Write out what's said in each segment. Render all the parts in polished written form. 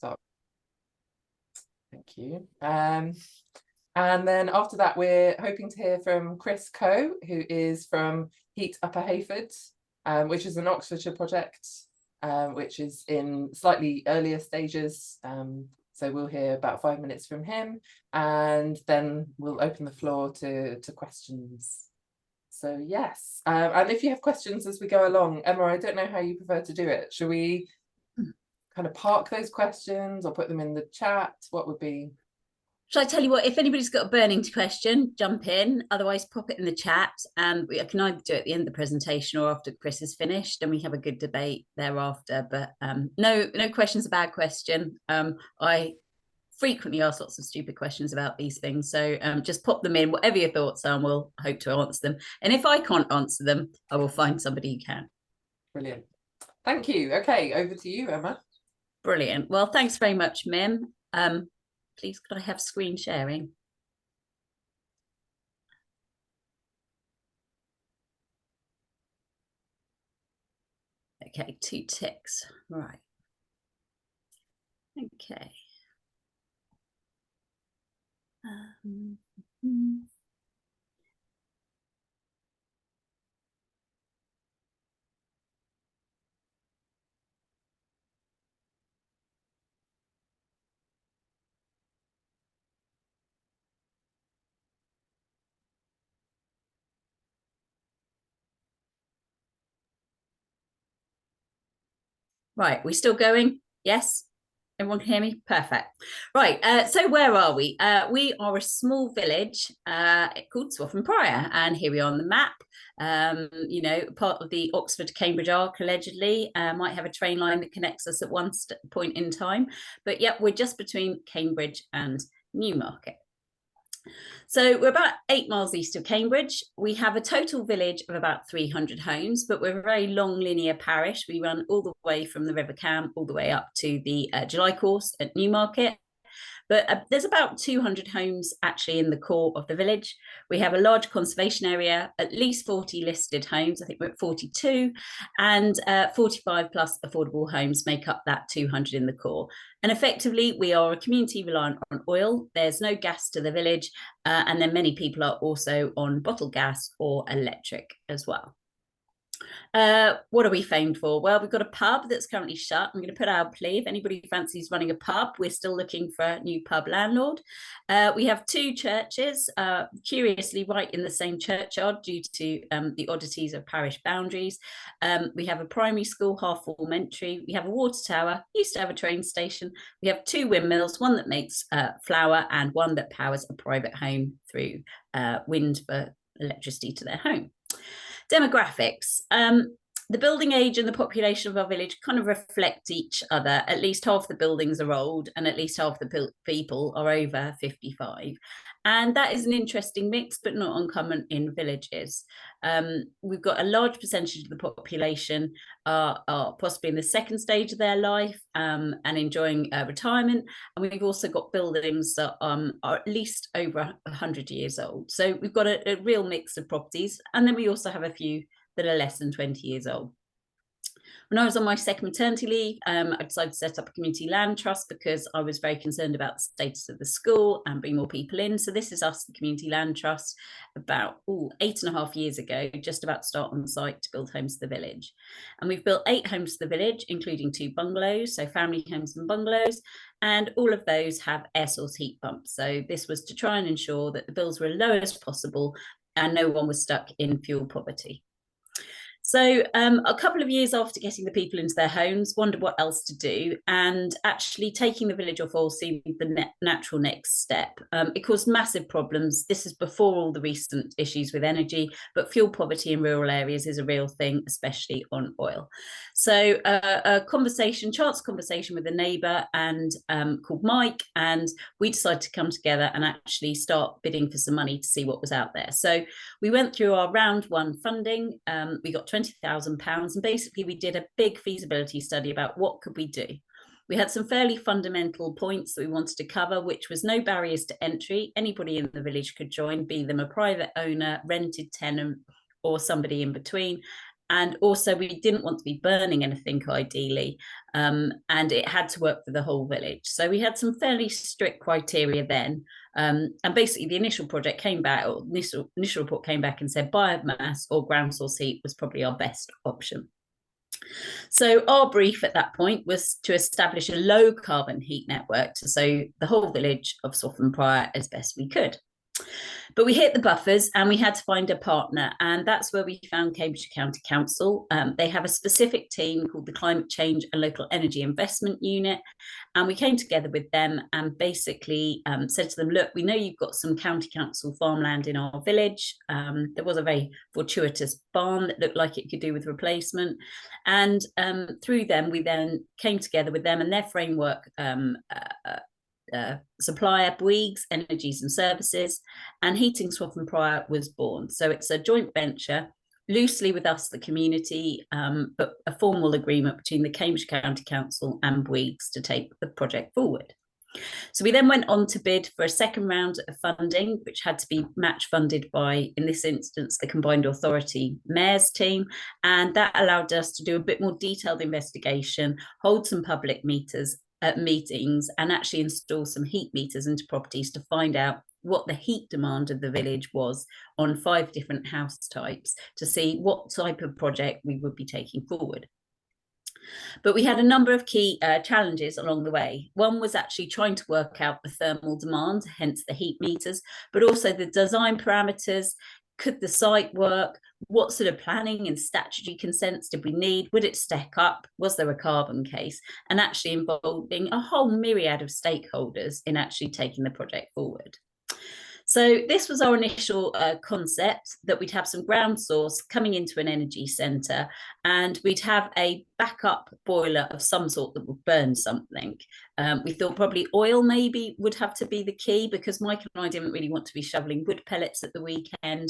So thank you. And then after that, we're hoping to hear from Chris Coe, who is from Heat Upper Hayford, which is an Oxfordshire project, which is in slightly earlier stages. So we'll hear about 5 minutes from him, and then we'll open the floor to questions. So yes, and if you have questions as we go along, Emma, I don't know how you prefer to do it. Shall we kind of park those questions or put them in the chat? What would be... Shall I tell you what, if anybody's got a burning question, jump in. Otherwise, pop it in the chat. And I can either do it at the end of the presentation or after Chris is finished, and we have a good debate thereafter. But no question's a bad question. I frequently ask lots of stupid questions about these things. So just pop them in, whatever your thoughts are, and we'll hope to answer them. And if I can't answer them, I will find somebody who can. Brilliant. Thank you. Okay, over to you, Emma. Brilliant. Well, thanks very much, Mim. Please, could I have screen sharing? Okay, 2 ticks. Right. Okay. Right, we still going? Yes? Everyone can hear me? Perfect. Right, so where are we? We are a small village called Swaffham Prior, and here we are on the map. You know, part of the Oxford-Cambridge arc, allegedly. Might have a train line that connects us at one point in time. But yep, we're just between Cambridge and Newmarket. So we're about 8 miles east of Cambridge. We have a total village of about 300 homes, but we're a very long linear parish. We run all the way from the River Cam all the way up to the July course at Newmarket. But there's about 200 homes actually in the core of the village. We have a large conservation area, at least 40 listed homes. I think we're at 42, and 45 plus affordable homes make up that 200 in the core. And effectively, we are a community reliant on oil. There's no gas to the village, and then many people are also on bottled gas or electric as well. What are we famed for? Well, we've got a pub that's currently shut. I'm going to put out a plea. If anybody fancies running a pub, we're still looking for a new pub landlord. We have 2 churches, curiously right in the same churchyard due to the oddities of parish boundaries. We have a primary school, half elementary. We have a water tower, used to have a train station. We have 2 windmills, one that makes flour and one that powers a private home through wind for electricity to their home. Demographics. The building age and the population of our village kind of reflect each other. At least half the buildings are old, and at least half the people are over 55. And that is an interesting mix, but not uncommon in villages. We've got a large percentage of the population are possibly in the second stage of their life and enjoying retirement. And we've also got buildings that are at least over 100 years old. So we've got a real mix of properties. And then we also have a few that are less than 20 years old. When I was on my second maternity leave, I decided to set up a community land trust because I was very concerned about the status of the school and bring more people in. So this is us, the community land trust, about 8.5 years ago, just about to start on site to build homes to the village. And we've built 8 homes to the village, including 2 bungalows, so family homes and bungalows. And all of those have air source heat pumps. So this was to try and ensure that the bills were as low as possible and no one was stuck in fuel poverty. So a couple of years after getting the people into their homes, wondered what else to do, and actually taking the village off oil seemed the natural next step. It caused massive problems. This is before all the recent issues with energy, but fuel poverty in rural areas is a real thing, especially on oil. So a chance conversation with a neighbour and called Mike, and we decided to come together and actually start bidding for some money to see what was out there. So we went through our round 1 funding. We got £20,000, and basically we did a big feasibility study about what could we do. We had some fairly fundamental points that we wanted to cover, which was no barriers to entry. Anybody in the village could join, be them a private owner, rented tenant, or somebody in between. And also we didn't want to be burning anything ideally, and it had to work for the whole village. So we had some fairly strict criteria then. And basically the initial project came back, or initial report came back and said biomass or ground source heat was probably our best option. So our brief at that point was to establish a low carbon heat network to serve the whole village of Swaffham Prior as best we could. But we hit the buffers and we had to find a partner, and that's where we found Cambridgeshire County Council. They have a specific team called the Climate Change and Local Energy Investment Unit, and we came together with them and basically said to them, look, we know you've got some county council farmland in our village. There was a very fortuitous barn that looked like it could do with replacement, and through them we then came together with them and their framework supplier, Bouygues Energies and Services, and Heating Swaffham Prior was born. So it's a joint venture, loosely with us, the community, but a formal agreement between the Cambridgeshire County Council and Bouygues to take the project forward. So we then went on to bid for a second round of funding, which had to be match funded by, in this instance, the Combined Authority Mayor's team. And that allowed us to do a bit more detailed investigation, hold some public meetings, and actually install some heat meters into properties to find out what the heat demand of the village was on 5 different house types, to see what type of project we would be taking forward. But we had a number of key challenges along the way. One was actually trying to work out the thermal demand, hence the heat meters, but also the design parameters. Could the site work? What sort of planning and statutory consents did we need? Would it stack up? Was there a carbon case? And actually involving a whole myriad of stakeholders in actually taking the project forward. So this was our initial concept, that we'd have some ground source coming into an energy centre, and we'd have a backup boiler of some sort that would burn something. We thought probably oil maybe would have to be the key, because Mike and I didn't really want to be shoveling wood pellets at the weekend.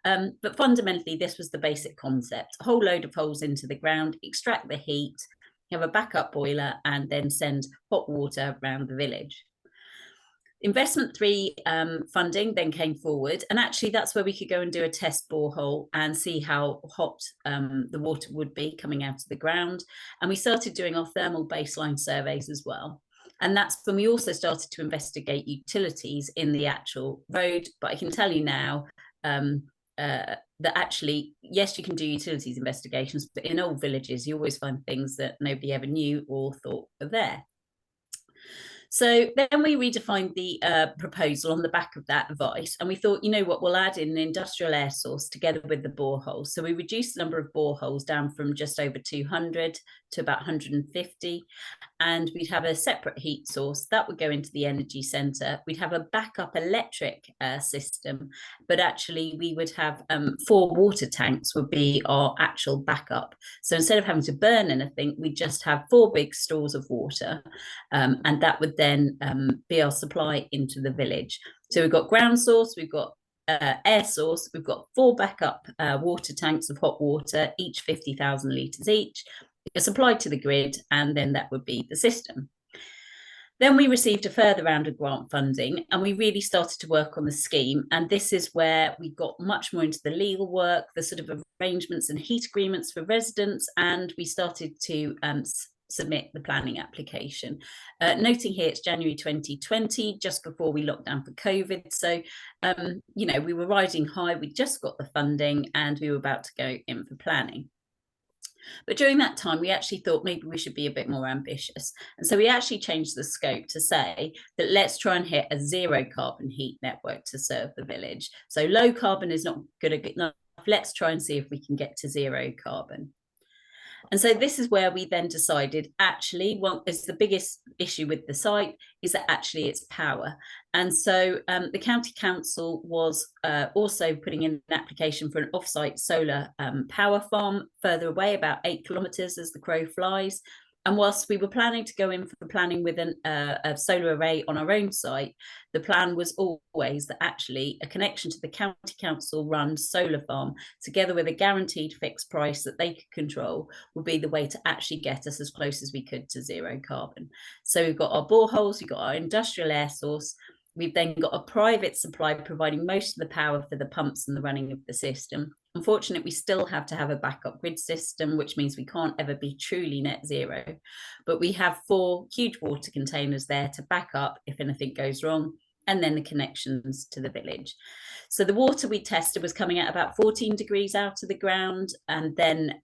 But fundamentally, this was the basic concept: a whole load of holes into the ground, extract the heat, have a backup boiler, and then send hot water around the village. Investment 3 funding then came forward, and actually that's where we could go and do a test borehole and see how hot the water would be coming out of the ground. And we started doing our thermal baseline surveys as well. And that's when we also started to investigate utilities in the actual road. But I can tell you now that actually, yes, you can do utilities investigations, but in old villages, you always find things that nobody ever knew or thought were there. So then we redefined the proposal on the back of that advice, and we thought, you know what, we'll add in an industrial air source together with the boreholes. So we reduced the number of boreholes down from just over 200 to about 150, and we'd have a separate heat source that would go into the energy centre. We'd have a backup electric system, but actually we would have 4 water tanks would be our actual backup. So instead of having to burn anything, we just have 4 big stores of water, and that would then be our supply into the village. So we've got ground source, we've got air source, we've got 4 backup water tanks of hot water, each 50,000 litres each, supplied to the grid, and then that would be the system. Then we received a further round of grant funding, and we really started to work on the scheme. And this is where we got much more into the legal work, the sort of arrangements and heat agreements for residents, and we started to submit the planning application. Noting here it's January 2020, just before we locked down for COVID. So, you know, we were riding high, we just got the funding and we were about to go in for planning. But during that time, we actually thought maybe we should be a bit more ambitious. And so we actually changed the scope to say that let's try and hit a 0 carbon heat network to serve the village. So low carbon is not good enough. Let's try and see if we can get to 0 carbon. And so this is where we then decided, actually, what is the biggest issue with the site is that actually it's power. And so the county council was also putting in an application for an off-site solar power farm further away, about 8 kilometres as the crow flies. And whilst we were planning to go in for planning with a solar array on our own site, the plan was always that actually a connection to the county council run solar farm, together with a guaranteed fixed price that they could control, would be the way to actually get us as close as we could to 0 carbon. So we've got our boreholes, we've got our industrial air source, we've then got a private supply providing most of the power for the pumps and the running of the system. Unfortunately, we still have to have a backup grid system, which means we can't ever be truly net zero. But we have 4 huge water containers there to back up if anything goes wrong, and then the connections to the village. So the water we tested was coming at about 14 degrees out of the ground. And then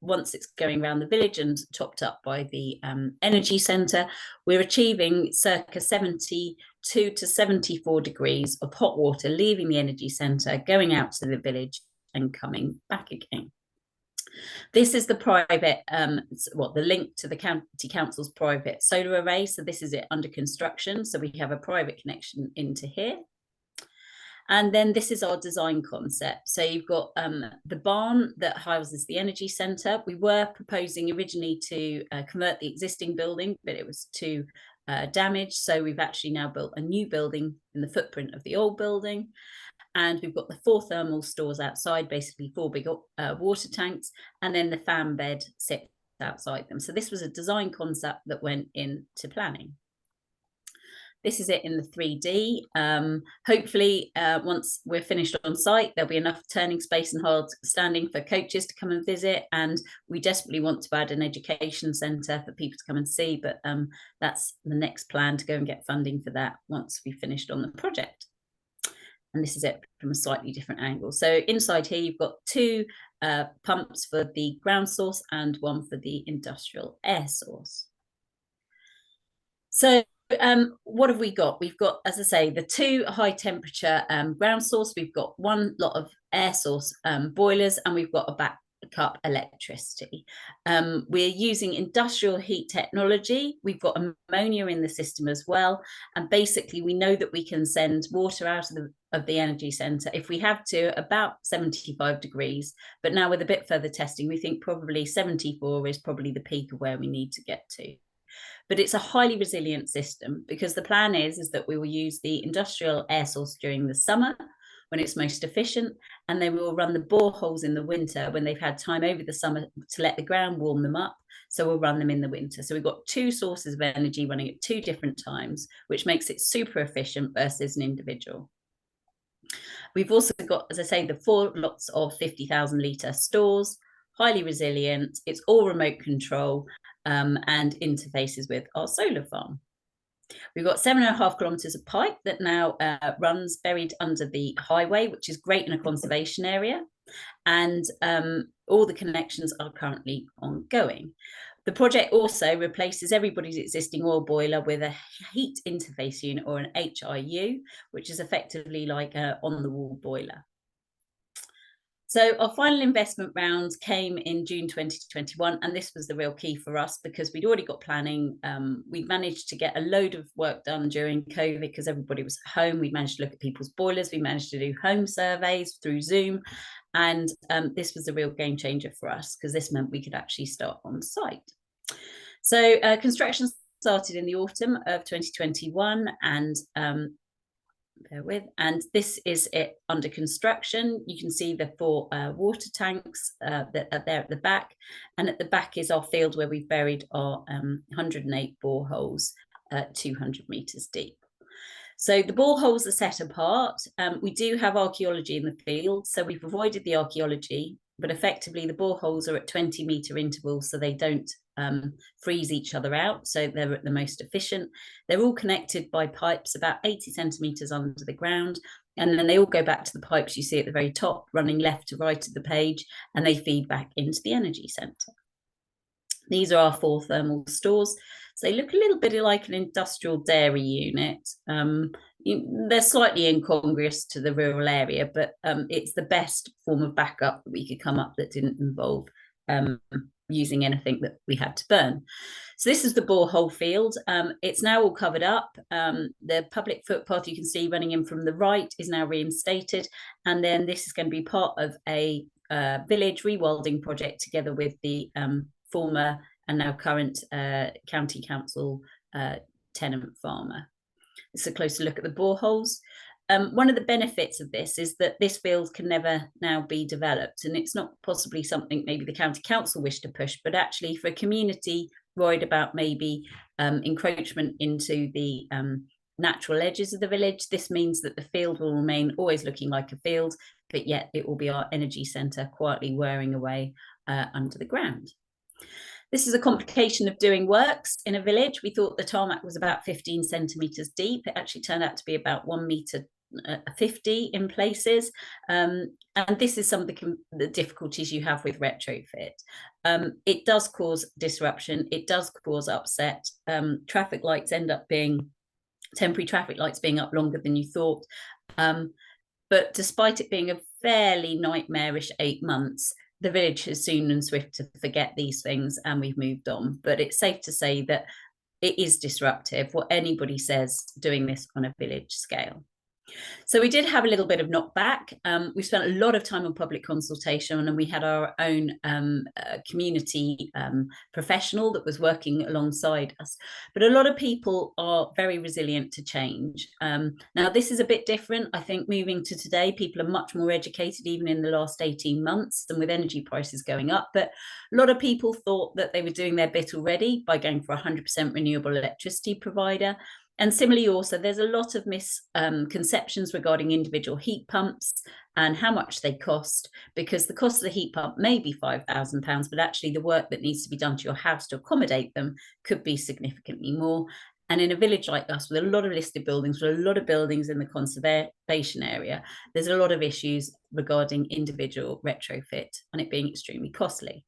once it's going around the village and topped up by the energy centre, we're achieving circa 72 to 74 degrees of hot water leaving the energy centre, going out to the village and coming back again. This is the private, the link to the county council's private solar array. So this is it under construction. So we have a private connection into here. And then this is our design concept. So you've got the barn that houses the energy centre. We were proposing originally to convert the existing building, but it was too damaged. So we've actually now built a new building in the footprint of the old building. And we've got the 4 thermal stores outside, basically 4 big water tanks, and then the fan bed sits outside them. So this was a design concept that went into planning. This is it in the 3D. Hopefully, once we're finished on site, there'll be enough turning space and hard standing for coaches to come and visit. And we desperately want to add an education centre for people to come and see, but that's the next plan, to go and get funding for that once we've finished on the project. And this is it from a slightly different angle. So inside here, you've got 2 pumps for the ground source and 1 for the industrial air source. So what have we got? We've got, as I say, the 2 high temperature ground source. We've got 1 lot of air source boilers, and we've got a backup electricity. We're using industrial heat technology. We've got ammonia in the system as well. And basically, we know that we can send water out of the energy centre if we have to, about 75 degrees. But now with a bit further testing, we think probably 74 is probably the peak of where we need to get to. But it's a highly resilient system, because the plan is that we will use the industrial air source during the summer when it's most efficient, and then we will run the boreholes in the winter when they've had time over the summer to let the ground warm them up. So we'll run them in the winter. So we've got 2 sources of energy running at 2 different times, which makes it super efficient versus an individual. We've also got, as I say, the 4 lots of 50,000 litre stores, highly resilient. It's all remote control and interfaces with our solar farm. We've got 7.5 kilometres of pipe that now runs buried under the highway, which is great in a conservation area. And all the connections are currently ongoing. The project also replaces everybody's existing oil boiler with a heat interface unit, or an HIU, which is effectively like an on-the-wall boiler. So our final investment round came in June 2021, and this was the real key for us, because we'd already got planning. We'd managed to get a load of work done during COVID because everybody was at home. We managed to look at people's boilers. We managed to do home surveys through Zoom. And this was a real game changer for us, because this meant we could actually start on site. So construction started in the autumn of 2021, and this is it under construction. You can see the 4 water tanks that are there at the back, and at the back is our field where we've buried our 108 boreholes 200 meters deep. So the boreholes are set apart. We do have archaeology in the field, so we've avoided the archaeology, but effectively the boreholes are at 20-meter intervals, so they don't freeze each other out, so they're at the most efficient. They're all connected by pipes about 80 centimeters under the ground, and then they all go back to the pipes you see at the very top, running left to right of the page, and they feed back into the energy centre. These are our 4 thermal stores. So they look a little bit like an industrial dairy unit. They're slightly incongruous to the rural area, but it's the best form of backup that we could come up that didn't involve using anything that we had to burn. So this is the borehole field. It's now all covered up. The public footpath you can see running in from the right is now reinstated. And then this is going to be part of a village rewilding project together with the former and now current county council tenant farmer. It's a closer look at the boreholes. One of the benefits of this is that this field can never now be developed, and it's not possibly something maybe the county council wish to push, but actually for a community worried about maybe encroachment into the natural edges of the village. This means that the field will remain always looking like a field, but yet it will be our energy centre quietly whirring away under the ground. This is a complication of doing works in a village. We thought the tarmac was about 15 centimetres deep. It actually turned out to be about 1 metre 50 in places, and this is some of the difficulties you have with retrofit. It does cause disruption, it does cause upset. Traffic lights end up being temporary traffic lights being up longer than you thought, but despite it being a fairly nightmarish 8 months, the village has soon and swift to forget these things, and we've moved on. But it's safe to say that it is disruptive, what anybody says, doing this on a village scale. So we did have a little bit of knockback. We spent a lot of time on public consultation, and we had our own community professional that was working alongside us. But a lot of people are very resilient to change. Now, this is a bit different. I think moving to today, people are much more educated, even in the last 18 months, and with energy prices going up. But a lot of people thought that they were doing their bit already by going for a 100% renewable electricity provider. And similarly, also, there's a lot of misconceptions regarding individual heat pumps and how much they cost, because the cost of the heat pump may be £5,000, but actually the work that needs to be done to your house to accommodate them could be significantly more. And in a village like us, with a lot of listed buildings, with a lot of buildings in the conservation area, there's a lot of issues regarding individual retrofit and it being extremely costly.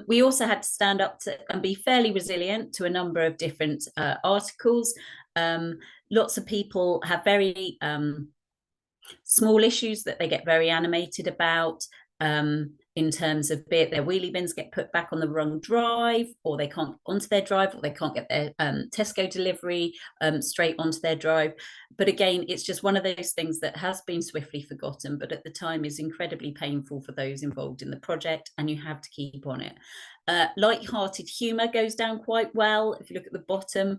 We also had to stand up to and be fairly resilient to a number of different articles. Lots of people have very small issues that they get very animated about, in terms of, be it their wheelie bins get put back on the wrong drive, or they can't onto their drive, or they can't get their Tesco delivery straight onto their drive. But again, it's just one of those things that has been swiftly forgotten, but at the time is incredibly painful for those involved in the project, and you have to keep on it. Light-hearted humour goes down quite well. If you look at the bottom,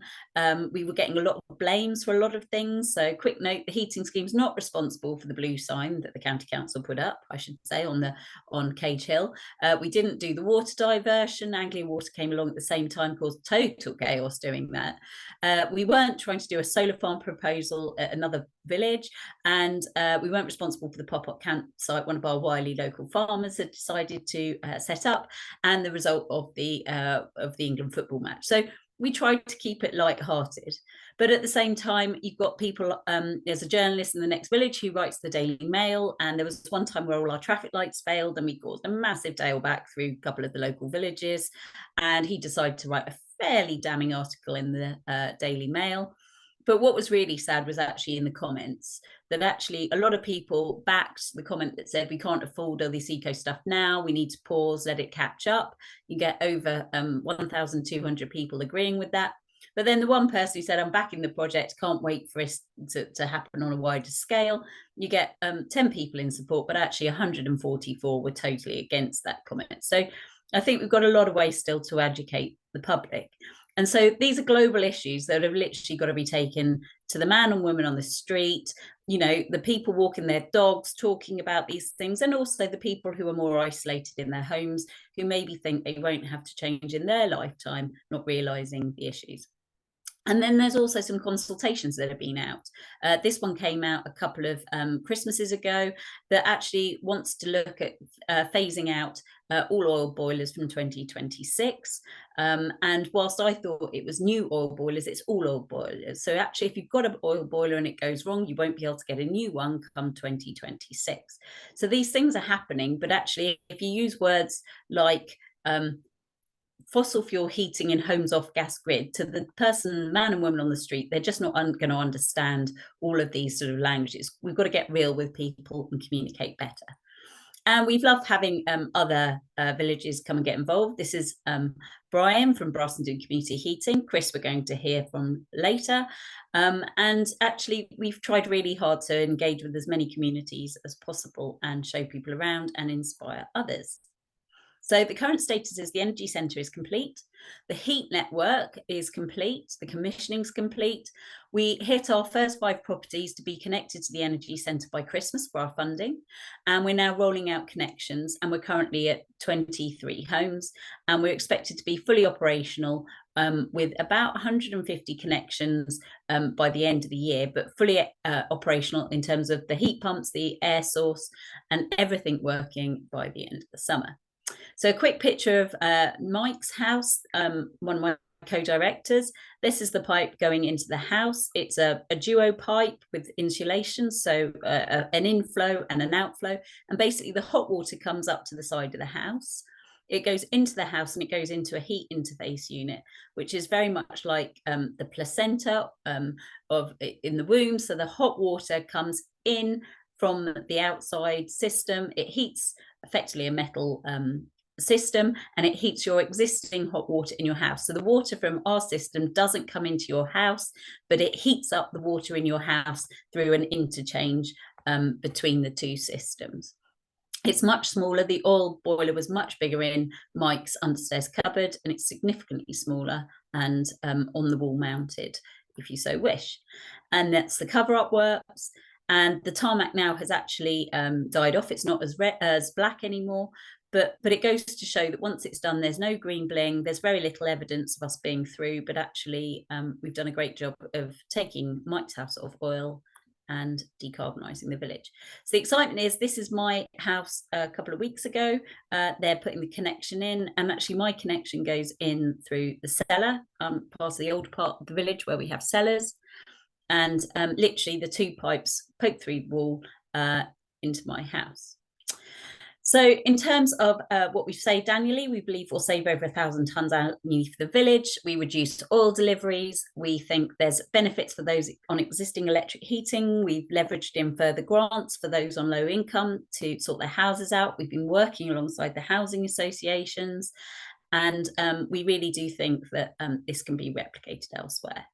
we were getting a lot of blames for a lot of things. So quick note, the heating scheme is not responsible for the blue sign that the county council put up, I should say, on Cage Hill. We didn't do the water diversion. Anglia Water came along at the same time, caused total chaos doing that. We weren't trying to do a solar farm proposal at another village, and we weren't responsible for the pop-up campsite one of our wily local farmers had decided to set up, and the result of the England football match. So we tried to keep it light-hearted, but at the same time, you've got people, there's a journalist in the next village who writes the Daily Mail, and there was one time where all our traffic lights failed and we caused a massive tailback through a couple of the local villages, and he decided to write a fairly damning article in the Daily Mail. But what was really sad was actually in the comments, that actually a lot of people backed the comment that said, we can't afford all this eco stuff now, we need to pause, let it catch up. You get over 1,200 people agreeing with that. But then the one person who said, I'm backing the project, can't wait for it to happen on a wider scale. You get 10 people in support, but actually 144 were totally against that comment. So I think we've got a lot of ways still to educate the public. And so these are global issues that have literally got to be taken to the man and woman on the street, you know, the people walking their dogs, talking about these things, and also the people who are more isolated in their homes, who maybe think they won't have to change in their lifetime, not realising the issues. And then there's also some consultations that have been out. This one came out a couple of Christmases ago that actually wants to look at phasing out all oil boilers from 2026. And whilst I thought it was new oil boilers, it's all oil boilers. So actually, if you've got an oil boiler and it goes wrong, you won't be able to get a new one come 2026. So these things are happening, but actually, if you use words like fossil fuel heating in homes off gas grid, to the person, man and woman on the street, they're just not going to understand all of these sort of languages. We've got to get real with people and communicate better. And we've loved having other villages come and get involved. This is Brian from Brassenden Community Heating. Chris, we're going to hear from later. And actually, we've tried really hard to engage with as many communities as possible and show people around and inspire others. So the current status is the energy centre is complete, the heat network is complete, the commissioning is complete. We hit our first 5 properties to be connected to the energy centre by Christmas for our funding, and we're now rolling out connections, and we're currently at 23 homes, and we're expected to be fully operational with about 150 connections by the end of the year, but fully operational in terms of the heat pumps, the air source, and everything working by the end of the summer. So a quick picture of Mike's house, one of my co-directors. This is the pipe going into the house. It's a duo pipe with insulation, so an inflow and an outflow, and basically the hot water comes up to the side of the house. It goes into the house and it goes into a heat interface unit, which is very much like the placenta in the womb. So the hot water comes in from the outside system. It heats effectively a metal system, and it heats your existing hot water in your house. So the water from our system doesn't come into your house, but it heats up the water in your house through an interchange between the two systems. It's much smaller. The oil boiler was much bigger in Mike's understairs cupboard, and it's significantly smaller and on the wall mounted, if you so wish. And that's the cover-up works. And the tarmac now has actually died off. It's not as black anymore, but it goes to show that once it's done, there's no green bling. There's very little evidence of us being through, but actually we've done a great job of taking Mike's house off oil and decarbonising the village. So the excitement is, this is my house a couple of weeks ago. They're putting the connection in, and actually my connection goes in through the cellar, past the old part of the village where we have cellars, and literally the two pipes poke through the wall into my house. So in terms of what we've saved annually, we believe we'll save over 1,000 tonnes annually for the village. We reduced oil deliveries. We think there's benefits for those on existing electric heating. We've leveraged in further grants for those on low income to sort their houses out. We've been working alongside the housing associations, and we really do think that this can be replicated elsewhere.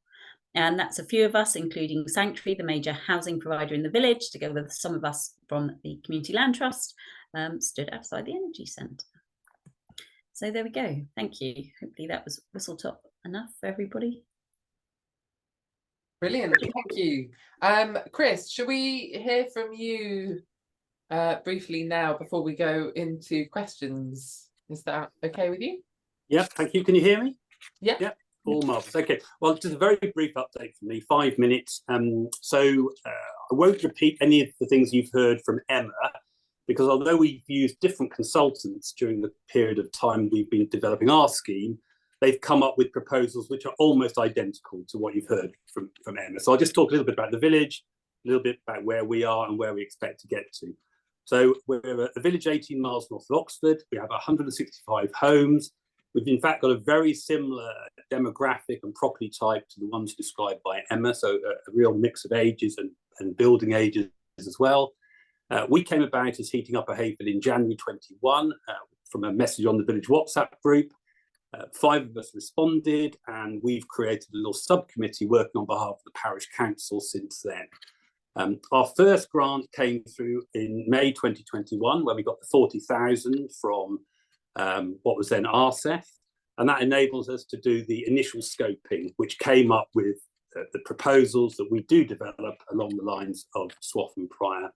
And that's a few of us, including Sanctuary, the major housing provider in the village, together with some of us from the Community Land Trust, stood outside the Energy Centre. So there we go. Thank you. Hopefully that was whistle top enough for everybody. Brilliant. Thank you. Chris, shall we hear from you briefly now before we go into questions? Is that okay with you? Yeah, thank you. Can you hear me? Yeah. Yeah. All marvellous. Okay, well, just a very brief update from me, 5 minutes. So I won't repeat any of the things you've heard from Emma, because although we've used different consultants during the period of time we've been developing our scheme, they've come up with proposals which are almost identical to what you've heard from Emma. So I'll just talk a little bit about the village, a little bit about where we are and where we expect to get to. So we're a village 18 miles north of Oxford. We have 165 homes. We've in fact got a very similar demographic and property type to the ones described by Emma, so a real mix of ages and building ages as well. We came about as Heating Upper Hayford in January 21 from a message on the village WhatsApp group. 5 of us responded, and we've created a little subcommittee working on behalf of the parish council since then. Our first grant came through in May 2021, where we got the 40,000 from what was then RCEF, and that enables us to do the initial scoping, which came up with the proposals that we do develop along the lines of Swaffham Prior.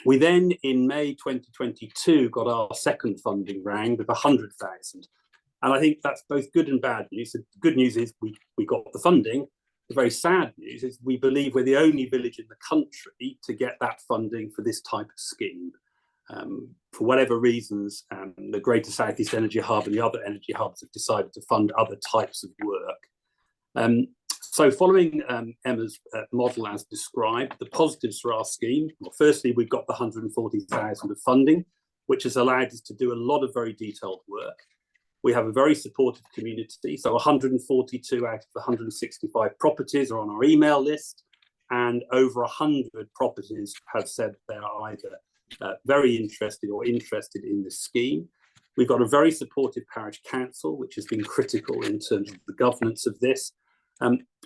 We then, in May 2022, got our second funding round of 100,000, and I think that's both good and bad news. The good news is we got the funding. The very sad news is we believe we're the only village in the country to get that funding for this type of scheme. For whatever reasons, the Greater South East Energy Hub and the other energy hubs have decided to fund other types of work. So following Emma's model as described, the positives for our scheme, well, firstly, we've got the 140,000 of funding, which has allowed us to do a lot of very detailed work. We have a very supportive community, so 142 out of the 165 properties are on our email list, and over 100 properties have said they are either very interested in this scheme. We've got a very supportive parish council, which has been critical in terms of the governance of this.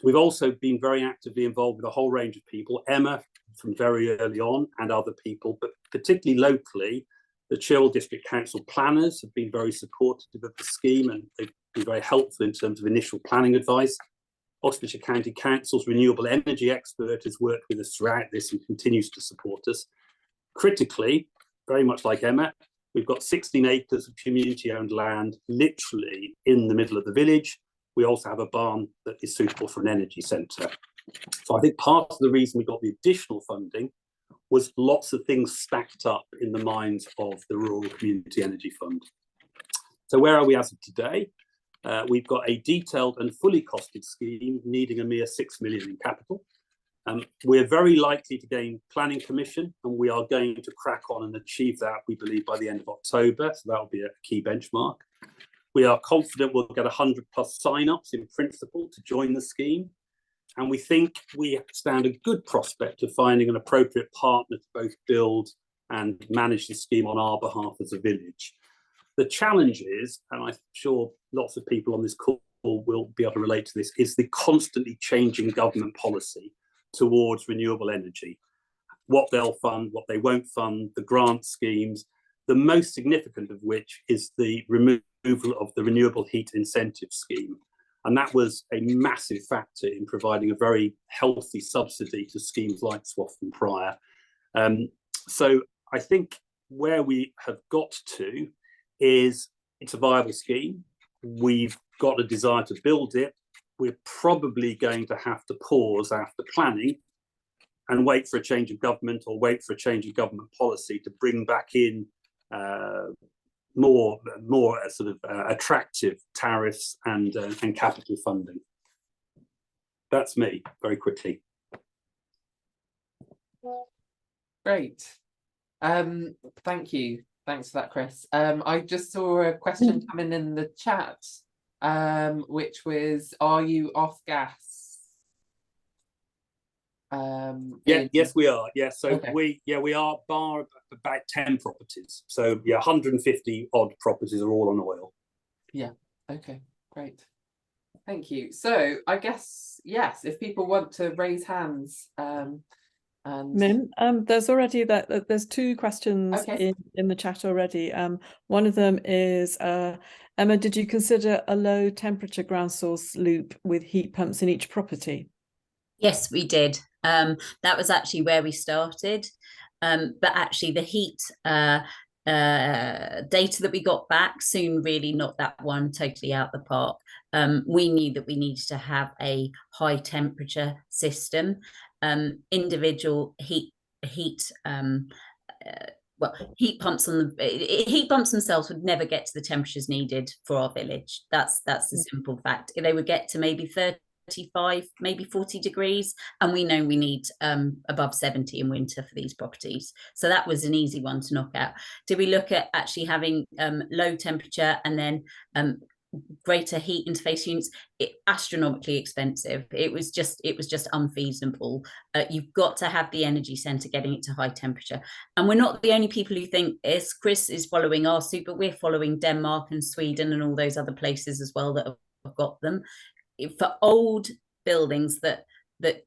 We've also been very actively involved with a whole range of people, Emma from very early on and other people, but particularly locally, the Chilwell District Council planners have been very supportive of the scheme, and they've been very helpful in terms of initial planning advice. Oxfordshire County Council's renewable energy expert has worked with us throughout this and continues to support us. Critically, very much like Emma, we've got 16 acres of community-owned land literally in the middle of the village. we also have a barn that is suitable for an energy centre. So I think part of the reason we got the additional funding was lots of things stacked up in the minds of the Rural Community Energy Fund. So where are we as of today? We've got a detailed and fully costed scheme needing a mere 6 million in capital. We're very likely to gain planning permission, and we are going to crack on and achieve that, we believe, by the end of October. So that'll be a key benchmark. We are confident we'll get 100+ sign-ups in principle to join the scheme. And we think we stand a good prospect of finding an appropriate partner to both build and manage the scheme on our behalf as a village. The challenge is, and I'm sure lots of people on this call will be able to relate to this, is the constantly changing government policy towards renewable energy. What they'll fund, what they won't fund, the grant schemes, the most significant of which is the removal of the renewable heat incentive scheme. And that was a massive factor in providing a very healthy subsidy to schemes like Swaffham Prior. So I think where we have got to is it's a viable scheme. We've got a desire to build it. We're probably going to have to pause after planning and wait for a change of government or wait for a change of government policy to bring back in more sort of attractive tariffs and capital funding. That's me, very quickly. Great. Thank you. Thanks for that, Chris. I just saw a question coming in the chat, which was, are you off gas? Yes, we are. Yes, so okay. we are bar about 10 properties. So yeah, 150 odd properties are all on oil. Yeah. Okay. Great. Thank you. So I guess yes, if people want to raise hands, and Mim, there's already there's 2 questions in the chat already. One of them is, Emma, did you consider a low temperature ground source loop with heat pumps in each property? Yes, we did. That was actually where we started. But actually the heat data that we got back soon really knocked that one totally out the park. We knew that we needed to have a high temperature system. Individual heat pumps themselves would never get to the temperatures needed for our village. That's the simple fact. They would get to maybe 35, maybe 40 degrees, and we know we need above 70 in winter for these properties. So that was an easy one to knock out. Did we look at actually having low temperature and then greater heat interface units? Astronomically expensive. It was just unfeasible. You've got to have the energy centre getting it to high temperature. And we're not the only people who think this. Chris is following our suit, but we're following Denmark and Sweden and all those other places as well that have got them. For old buildings that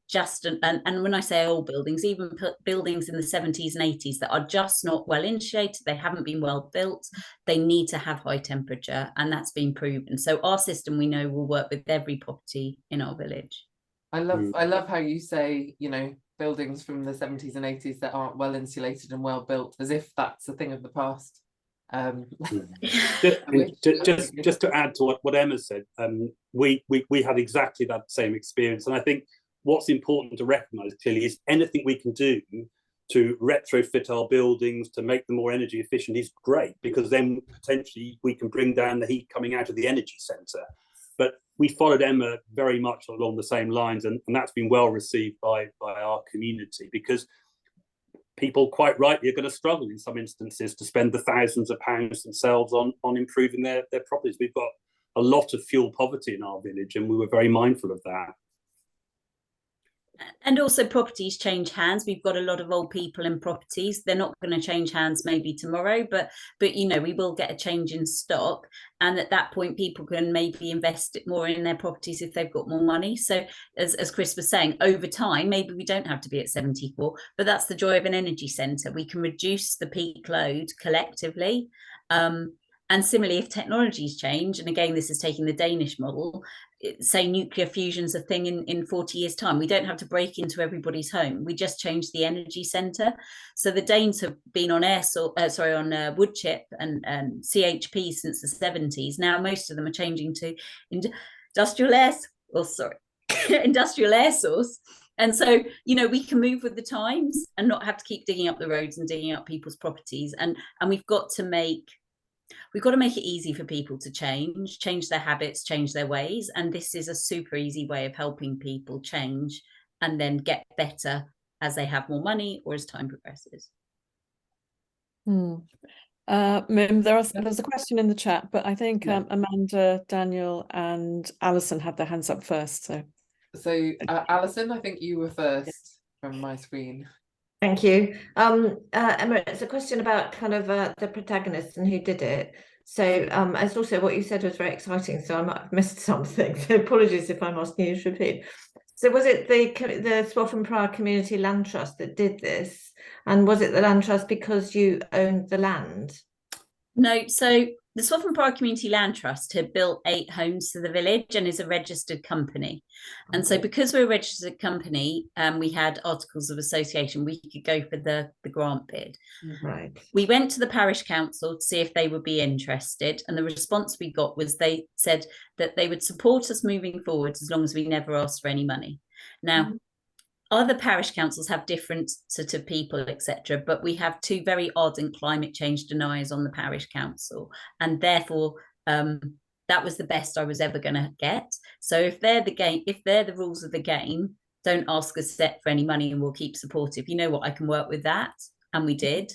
just, and when I say old buildings, even buildings in the 70s and 80s that are just not well insulated, they haven't been well built, they need to have high temperature, and that's been proven. So our system, we know, will work with every property in our village. I love how you say, you know, buildings from the 70s and 80s that aren't well insulated and well built, as if that's a thing of the past. Just to add to what Emma said, we had exactly that same experience, and I think what's important to recognise clearly is anything we can do to retrofit our buildings to make them more energy efficient is great, because then potentially we can bring down the heat coming out of the energy centre. But we followed Emma very much along the same lines, and that's been well received by our community, because people quite rightly are going to struggle in some instances to spend the thousands of pounds themselves on improving their properties. We've got a lot of fuel poverty in our village, and we were very mindful of that. And also properties change hands. We've got a lot of old people in properties. They're not going to change hands maybe tomorrow, but you know, we will get a change in stock, and at that point people can maybe invest more in their properties if they've got more money. So as Chris was saying, over time maybe we don't have to be at 74, but that's the joy of an energy centre. We can reduce the peak load collectively. And similarly, if technologies change, and again, this is taking the Danish model, say nuclear fusion's a thing in 40 years' time, we don't have to break into everybody's home. We just change the energy centre. So the Danes have been on wood chip and CHP since the 70s. Now most of them are changing to industrial air source. And so, you know, we can move with the times and not have to keep digging up the roads and digging up people's properties. And we've got to make it easy for people to change their habits, change their ways. And this is a super easy way of helping people change and then get better as they have more money or as time progresses. Mim, there's a question in the chat, but I think Amanda, Daniel and Alison had their hands up first. So Alison, I think you were first from my screen. Thank you. Emma, it's a question about kind of the protagonist and who did it. So as also what you said was very exciting, so I might have missed something. So apologies if I'm asking you to repeat. So was it the Swaffham Prior Community Land Trust that did this? And was it the Land Trust because you owned the land? No, so the Swaffham Prior Community Land Trust had built 8 homes to the village and is a registered company. And so because we're a registered company, we had articles of association, we could go for the grant bid. Right. We went to the parish council to see if they would be interested. And the response we got was they said that they would support us moving forward as long as we never asked for any money. Now, other parish councils have different sort of people, etc. But we have 2 very ardent climate change deniers on the parish council. And therefore, that was the best I was ever going to get. So if they're the rules of the game, don't ask us for any money and we'll keep supportive. You know what, I can work with that. And we did.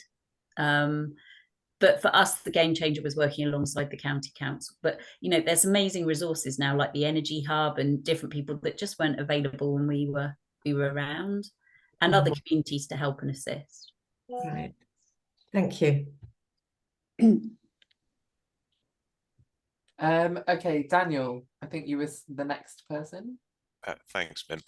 But for us, the game changer was working alongside the county council. But, you know, there's amazing resources now, like the Energy Hub and different people that just weren't available when we were around, and other communities to help and assist. Right. Thank you. Okay, Daniel, I think you were the next person. Thanks, Mim.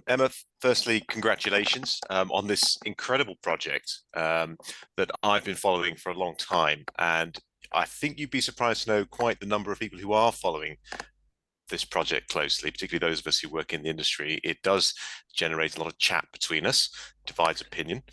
Emma, firstly, congratulations on this incredible project that I've been following for a long time. And I think you'd be surprised to know quite the number of people who are following this project closely, particularly those of us who work in the industry. It does generate a lot of chat between us, divides opinion,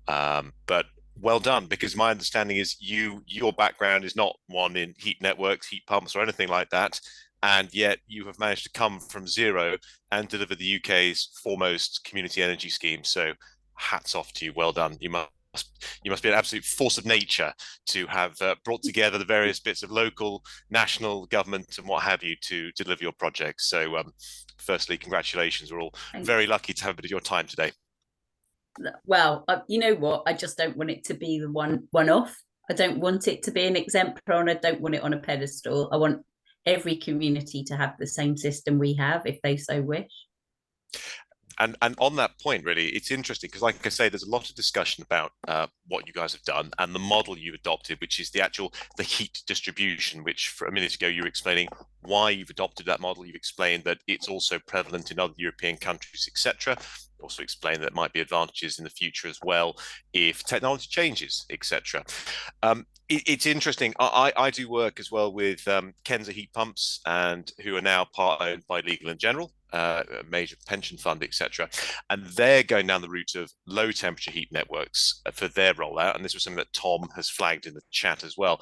but well done, because my understanding is your background is not one in heat networks, heat pumps or anything like that, and yet you have managed to come from zero and deliver the UK's foremost community energy scheme. So hats off to you, well done. You must be an absolute force of nature to have brought together the various bits of local, national government and what have you to deliver your project. So firstly, congratulations. We're all very lucky to have a bit of your time today. Well, you know what? I just don't want it to be the one-off. I don't want it to be an exemplar, and I don't want it on a pedestal. I want every community to have the same system we have, if they so wish. And on that point, really, it's interesting because, like I say, there's a lot of discussion about what you guys have done and the model you've adopted, which is the heat distribution, which for a minute ago you were explaining why you've adopted that model. You've explained that it's also prevalent in other European countries, etc. Also explained that there might be advantages in the future as well if technology changes, etc. It's interesting. I do work as well with Kensa Heat Pumps, and who are now part owned by Legal & General, a major pension fund, etc. And they're going down the route of low temperature heat networks for their rollout. And this was something that Tom has flagged in the chat as well.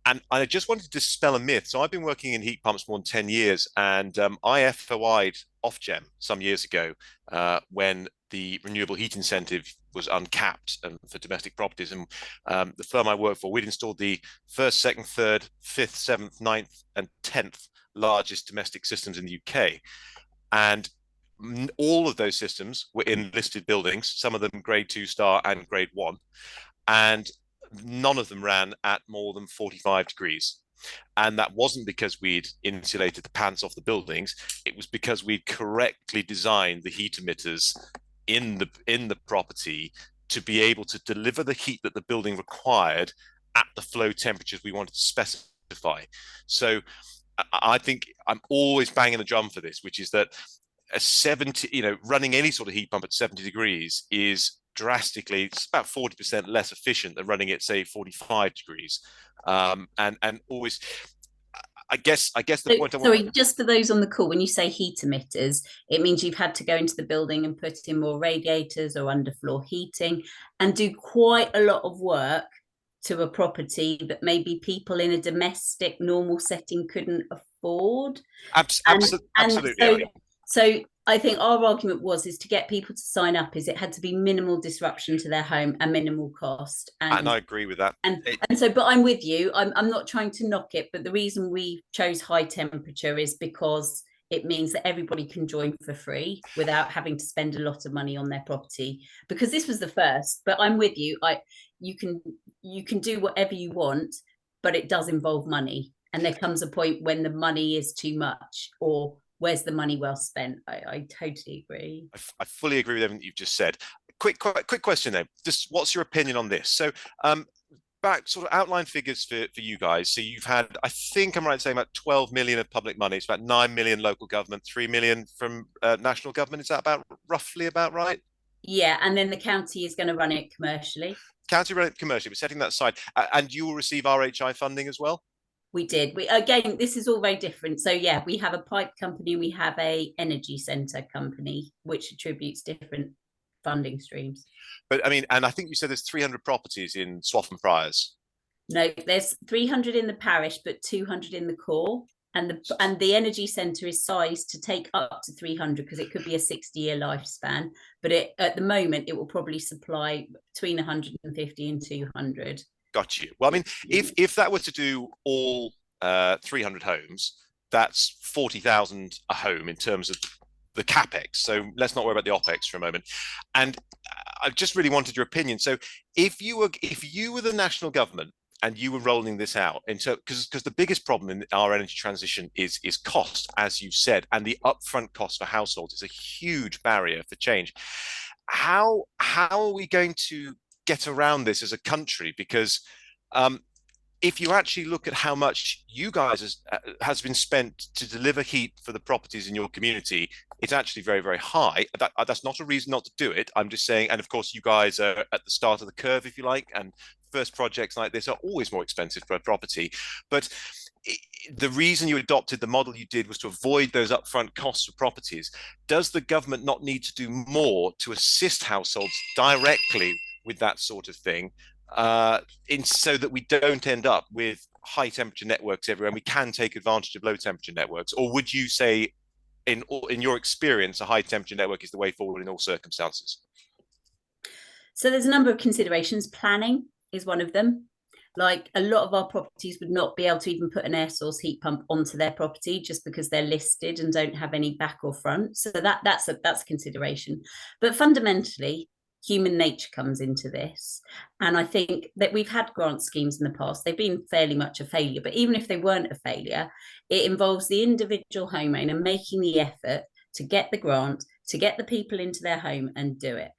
And I just wanted to dispel a myth. So I've been working in heat pumps more than 10 years, and I FOI'd Ofgem some years ago when the renewable heat incentive was uncapped for domestic properties. And the firm I work for, we'd installed the first, second, third, fifth, seventh, ninth, and 10th largest domestic systems in the UK. And all of those systems were in listed buildings, some of them grade 2 star and grade 1. And none of them ran at more than 45 degrees. And that wasn't because we'd insulated the pants off the buildings. It was because we'd correctly designed the heat emitters in the property to be able to deliver the heat that the building required at the flow temperatures we wanted to specify. So I think I'm always banging the drum for this, which is that running any sort of heat pump at 70 degrees is drastically, it's about 40% less efficient than running it, say, 45 degrees. And always, I guess the point. Sorry, just for those on the call, when you say heat emitters, it means you've had to go into the building and put in more radiators or underfloor heating and do quite a lot of work to a property that maybe people in a domestic normal setting couldn't afford. Absolutely. So I think our argument is to get people to sign up is it had to be minimal disruption to their home and minimal cost. And I agree with that. And so, but I'm with you. I'm not trying to knock it, but the reason we chose high temperature is because it means that everybody can join for free without having to spend a lot of money on their property. Because this was the first, but I'm with you. You can do whatever you want, but it does involve money. And there comes a point when the money is too much, or where's the money well spent? I totally agree. I fully agree with everything you've just said. Quick question then. Just what's your opinion on this? So back sort of outline figures for you guys. So you've had, I think I'm right in saying, about 12 million of public money. It's about 9 million local government, 3 million from national government. Is that roughly about right? Yeah, and then the county is going to run it commercially. County run it commercially. We're setting that aside. And you will receive RHI funding as well? We did. Again, this is all very different. So yeah, we have a pipe company, we have a energy centre company, which attributes different funding streams. But I mean, and I think you said there's 300 properties in Swaffham Friars. No, there's 300 in the parish, but 200 in the core. And the energy centre is sized to take up to 300 because it could be a 60-year lifespan. But at the moment, it will probably supply between 150 and 200. Got you. Well, I mean, if that were to do all 300 homes, that's 40,000 a home in terms of the capex. So let's not worry about the opex for a moment. And I just really wanted your opinion. So if you were the national government and you were rolling this out, because the biggest problem in our energy transition is cost, as you said, and the upfront cost for households is a huge barrier for change. How are we going to get around this as a country? Because if you actually look at how much you guys has been spent to deliver heat for the properties in your community, it's actually very, very high. That's not a reason not to do it. I'm just saying, and of course you guys are at the start of the curve, if you like, and first projects like this are always more expensive for a property. But the reason you adopted the model you did was to avoid those upfront costs for properties. Does the government not need to do more to assist households directly with that sort of thing, so that we don't end up with high temperature networks everywhere and we can take advantage of low temperature networks? Or would you say, in your experience, a high temperature network is the way forward in all circumstances? So there's a number of considerations. Planning is one of them. Like, a lot of our properties would not be able to even put an air source heat pump onto their property just because they're listed and don't have any back or front. So that's a consideration. But fundamentally, human nature comes into this. And I think that we've had grant schemes in the past. They've been fairly much a failure. But even if they weren't a failure, it involves the individual homeowner making the effort to get the grant, to get the people into their home and do it.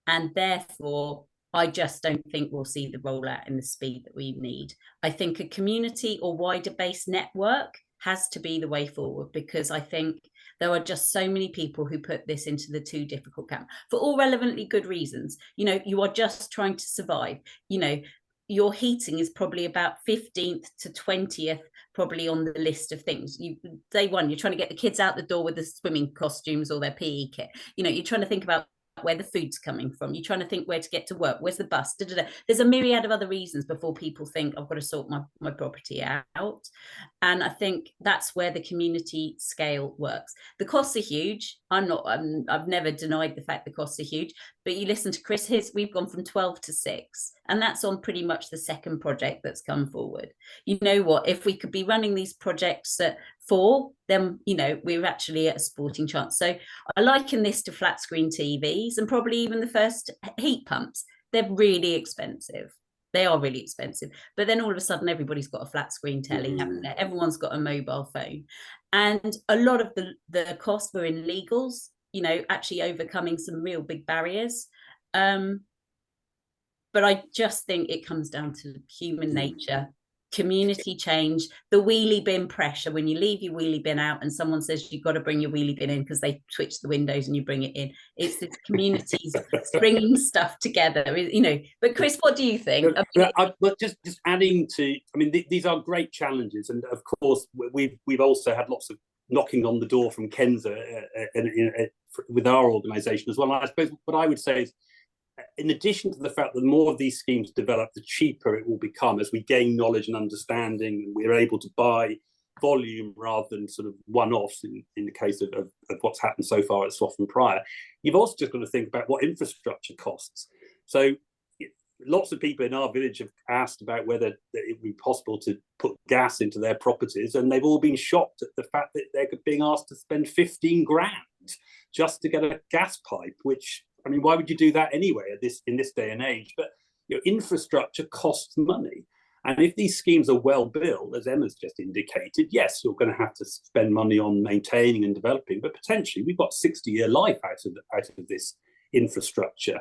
And therefore, I just don't think we'll see the rollout in the speed that we need. I think a community or wider based network has to be the way forward, because I think there are just so many people who put this into the too difficult camp for all relevantly good reasons. You know, you are just trying to survive. You know, your heating is probably about 15th to 20th probably on the list of things. Day one, you're trying to get the kids out the door with the swimming costumes or their PE kit. You know, you're trying to think about where the food's coming from. You're trying to think where to get to work. Where's the bus? There's a myriad of other reasons before people think I've got to sort my property out. And I think that's where the community scale works. The costs are huge. I've never denied the fact the costs are huge, but you listen to Chris, we've gone from 12 to 6, and that's on pretty much the second project that's come forward. You know what, if we could be running these projects at 4, then, you know, we're actually at a sporting chance. So I liken this to flat screen TVs and probably even the first heat pumps. They're really expensive. They are really expensive. But then all of a sudden, everybody's got a flat screen telly, haven't they? Everyone's got a mobile phone. And a lot of the costs were in legals, you know, actually overcoming some real big barriers. But I just think it comes down to human nature, community change, the wheelie bin pressure. When you leave your wheelie bin out and someone says you've got to bring your wheelie bin in because they switch the windows and you bring it in, it's the communities bringing stuff together, you know. But Chris, what do you think? But just adding to, I mean, these are great challenges, and of course we've also had lots of knocking on the door from Kenza with our organisation as well. And I suppose what I would say is, in addition to the fact that the more of these schemes develop, the cheaper it will become as we gain knowledge and understanding, and we're able to buy volume rather than sort of one-offs in the case of what's happened so far at Swaffham Prior. You've also just got to think about what infrastructure costs. So lots of people in our village have asked about whether it would be possible to put gas into their properties, and they've all been shocked at the fact that they're being asked to spend 15 grand just to get a gas pipe, which, I mean, why would you do that anyway in this day and age? But infrastructure costs money. And if these schemes are well built, as Emma's just indicated, yes, you're going to have to spend money on maintaining and developing, but potentially we've got 60-year life out of this infrastructure.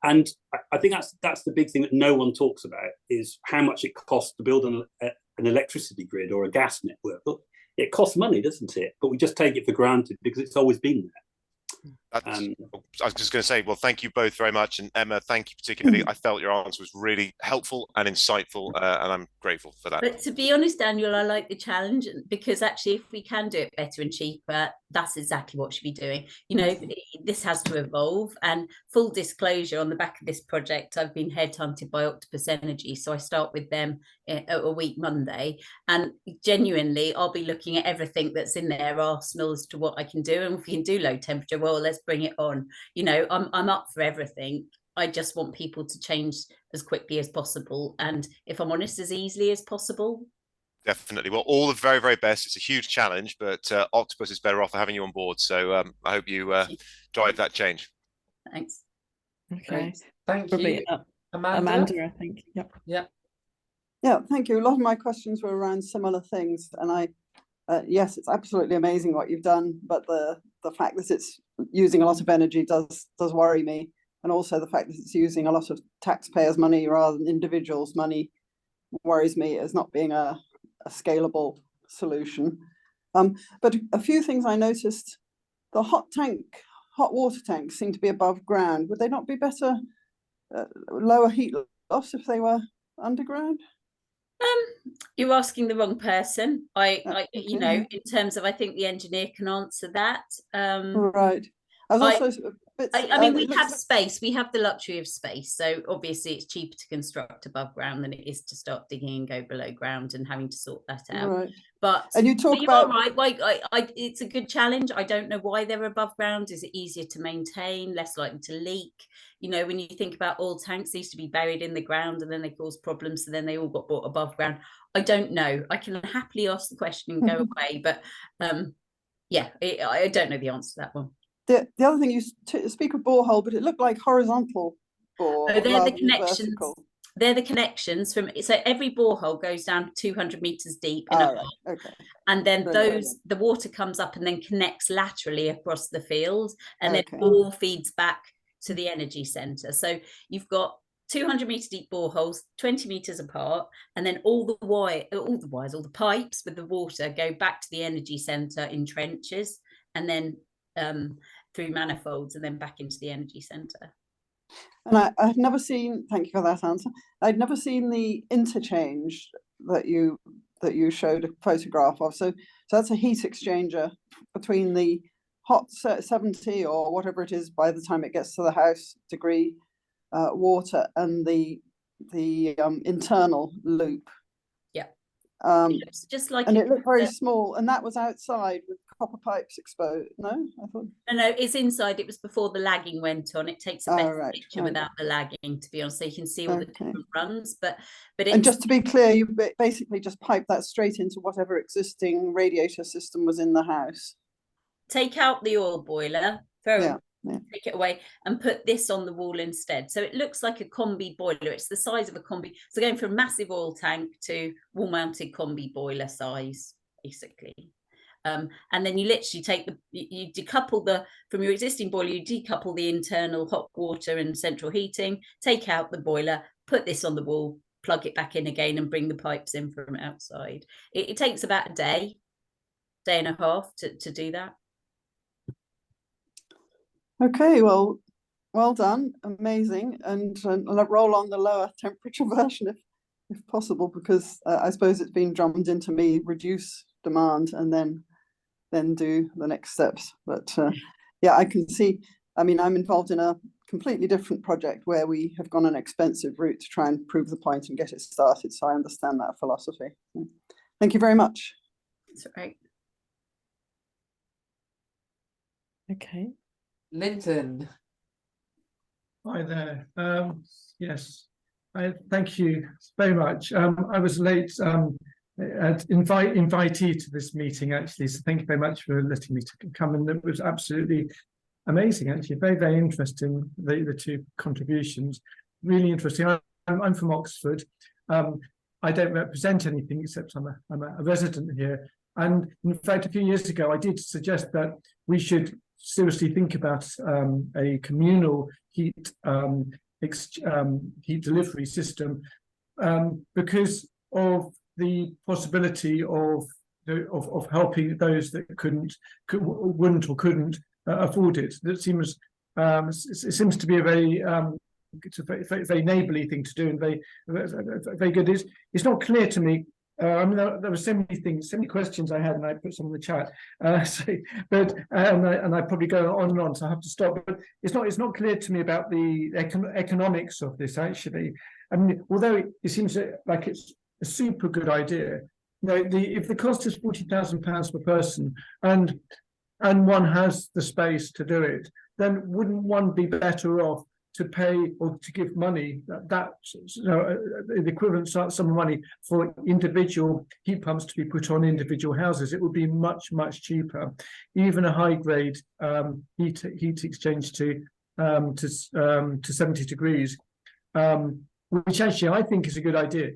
And I think that's the big thing that no one talks about, is how much it costs to build an electricity grid or a gas network. Look, it costs money, doesn't it? But we just take it for granted because it's always been there. I was just going to say, well, thank you both very much. And Emma, thank you particularly. I felt your answer was really helpful and insightful, and I'm grateful for that. But to be honest, Daniel, I like the challenge, because actually if we can do it better and cheaper, that's exactly what we should be doing. You know, this has to evolve. And full disclosure, on the back of this project, I've been headhunted by Octopus Energy. So I start with them a week Monday, and genuinely I'll be looking at everything that's in their arsenal as to what I can do. And if we can do low temperature, well, let's bring it on. You know, I'm up for everything. I just want people to change as quickly as possible, and if I'm honest, as easily as possible. Definitely. Well, all the very, very best. It's a huge challenge, but Octopus is better off for having you on board. So I hope you drive that change. Thanks. Okay. Great. Thank Probably, you. Amanda? Amanda, I think. Yep. Yeah, thank you. A lot of my questions were around similar things, and yes, it's absolutely amazing what you've done, but the fact that it's using a lot of energy does worry me, and also the fact that it's using a lot of taxpayers' money rather than individuals' money worries me as not being a scalable solution. But a few things I noticed: the hot water tanks seem to be above ground. Would they not be better, lower heat loss if they were underground? You're asking the wrong person. You know, in terms of, I think the engineer can answer that. Right. I mean, we have space. We have the luxury of space. So obviously it's cheaper to construct above ground than it is to start digging and go below ground and having to sort that out. Right. But you are right. It's a good challenge. I don't know why they're above ground. Is it easier to maintain, less likely to leak? You know, when you think about oil tanks, they used to be buried in the ground and then they caused problems. So then they all got brought above ground. I don't know. I can happily ask the question and go away. But yeah, I don't know the answer to that one. The other thing, you speak of borehole, but it looked like horizontal bore. Oh, they're the connections. Vertical. They're the connections from. So every borehole goes down 200 meters deep in a hole, okay. And then the water comes up and then connects laterally across the field, and then all feeds back to the energy center. So you've got 200 meter deep boreholes, 20 meters apart, and then all the pipes with the water go back to the energy center in trenches, and then through manifolds, and then back into the energy center. And I've never seen, thank you for that answer, I'd never seen the interchange that you showed a photograph of. So that's a heat exchanger between the hot 70 or whatever it is by the time it gets to the house degree water and the internal loop. Yeah. It looks just like it looked very small, and that was outside with copper pipes exposed. No, I thought. No, it's inside. It was before the lagging went on. It takes a better picture without the lagging, to be honest. So you can see all the different runs, but it's... And just to be clear, you basically just pipe that straight into whatever existing radiator system was in the house. Take out the oil boiler, take it away, and put this on the wall instead. So it looks like a combi boiler. It's the size of a combi. So going from a massive oil tank to wall-mounted combi boiler size, basically. And then you literally you decouple from your existing boiler, you decouple the internal hot water and central heating, take out the boiler, put this on the wall, plug it back in again, and bring the pipes in from outside. It takes about a day and a half to do that. Okay, well done, amazing, and roll on the lower temperature version if possible, because I suppose it's been drummed into me, reduce demand and then do the next steps. But yeah, I can see, I mean, I'm involved in a completely different project where we have gone an expensive route to try and prove the point and get it started, so I understand that philosophy. Thank you very much. That's right. Okay. Linton. Hi there. Yes, thank you very much. I was late invitee to this meeting, actually, so thank you very much for letting me come, and it was absolutely amazing, actually, very, very interesting, the two contributions, really interesting. I'm from Oxford. I don't represent anything except I'm a resident here, and in fact, a few years ago, I did suggest that we should seriously think about a communal heat heat delivery system, because of the possibility of helping those that wouldn't or couldn't afford it. That seems it seems to be a very it's a very neighbourly thing to do, and very good. It's not clear to me. I mean, there were so many things, so many questions I had, and I put some in the chat. And I probably go on and on, so I have to stop. But it's not clear to me about the economics of this. Actually, I mean, although it seems like it's a super good idea, you know, if the cost is £40,000 per person, and one has the space to do it, then wouldn't one be better off to pay or to give money, the equivalent sum of money for individual heat pumps to be put on individual houses? It would be much, much cheaper. Even a high grade heat exchange to 70 degrees, which actually I think is a good idea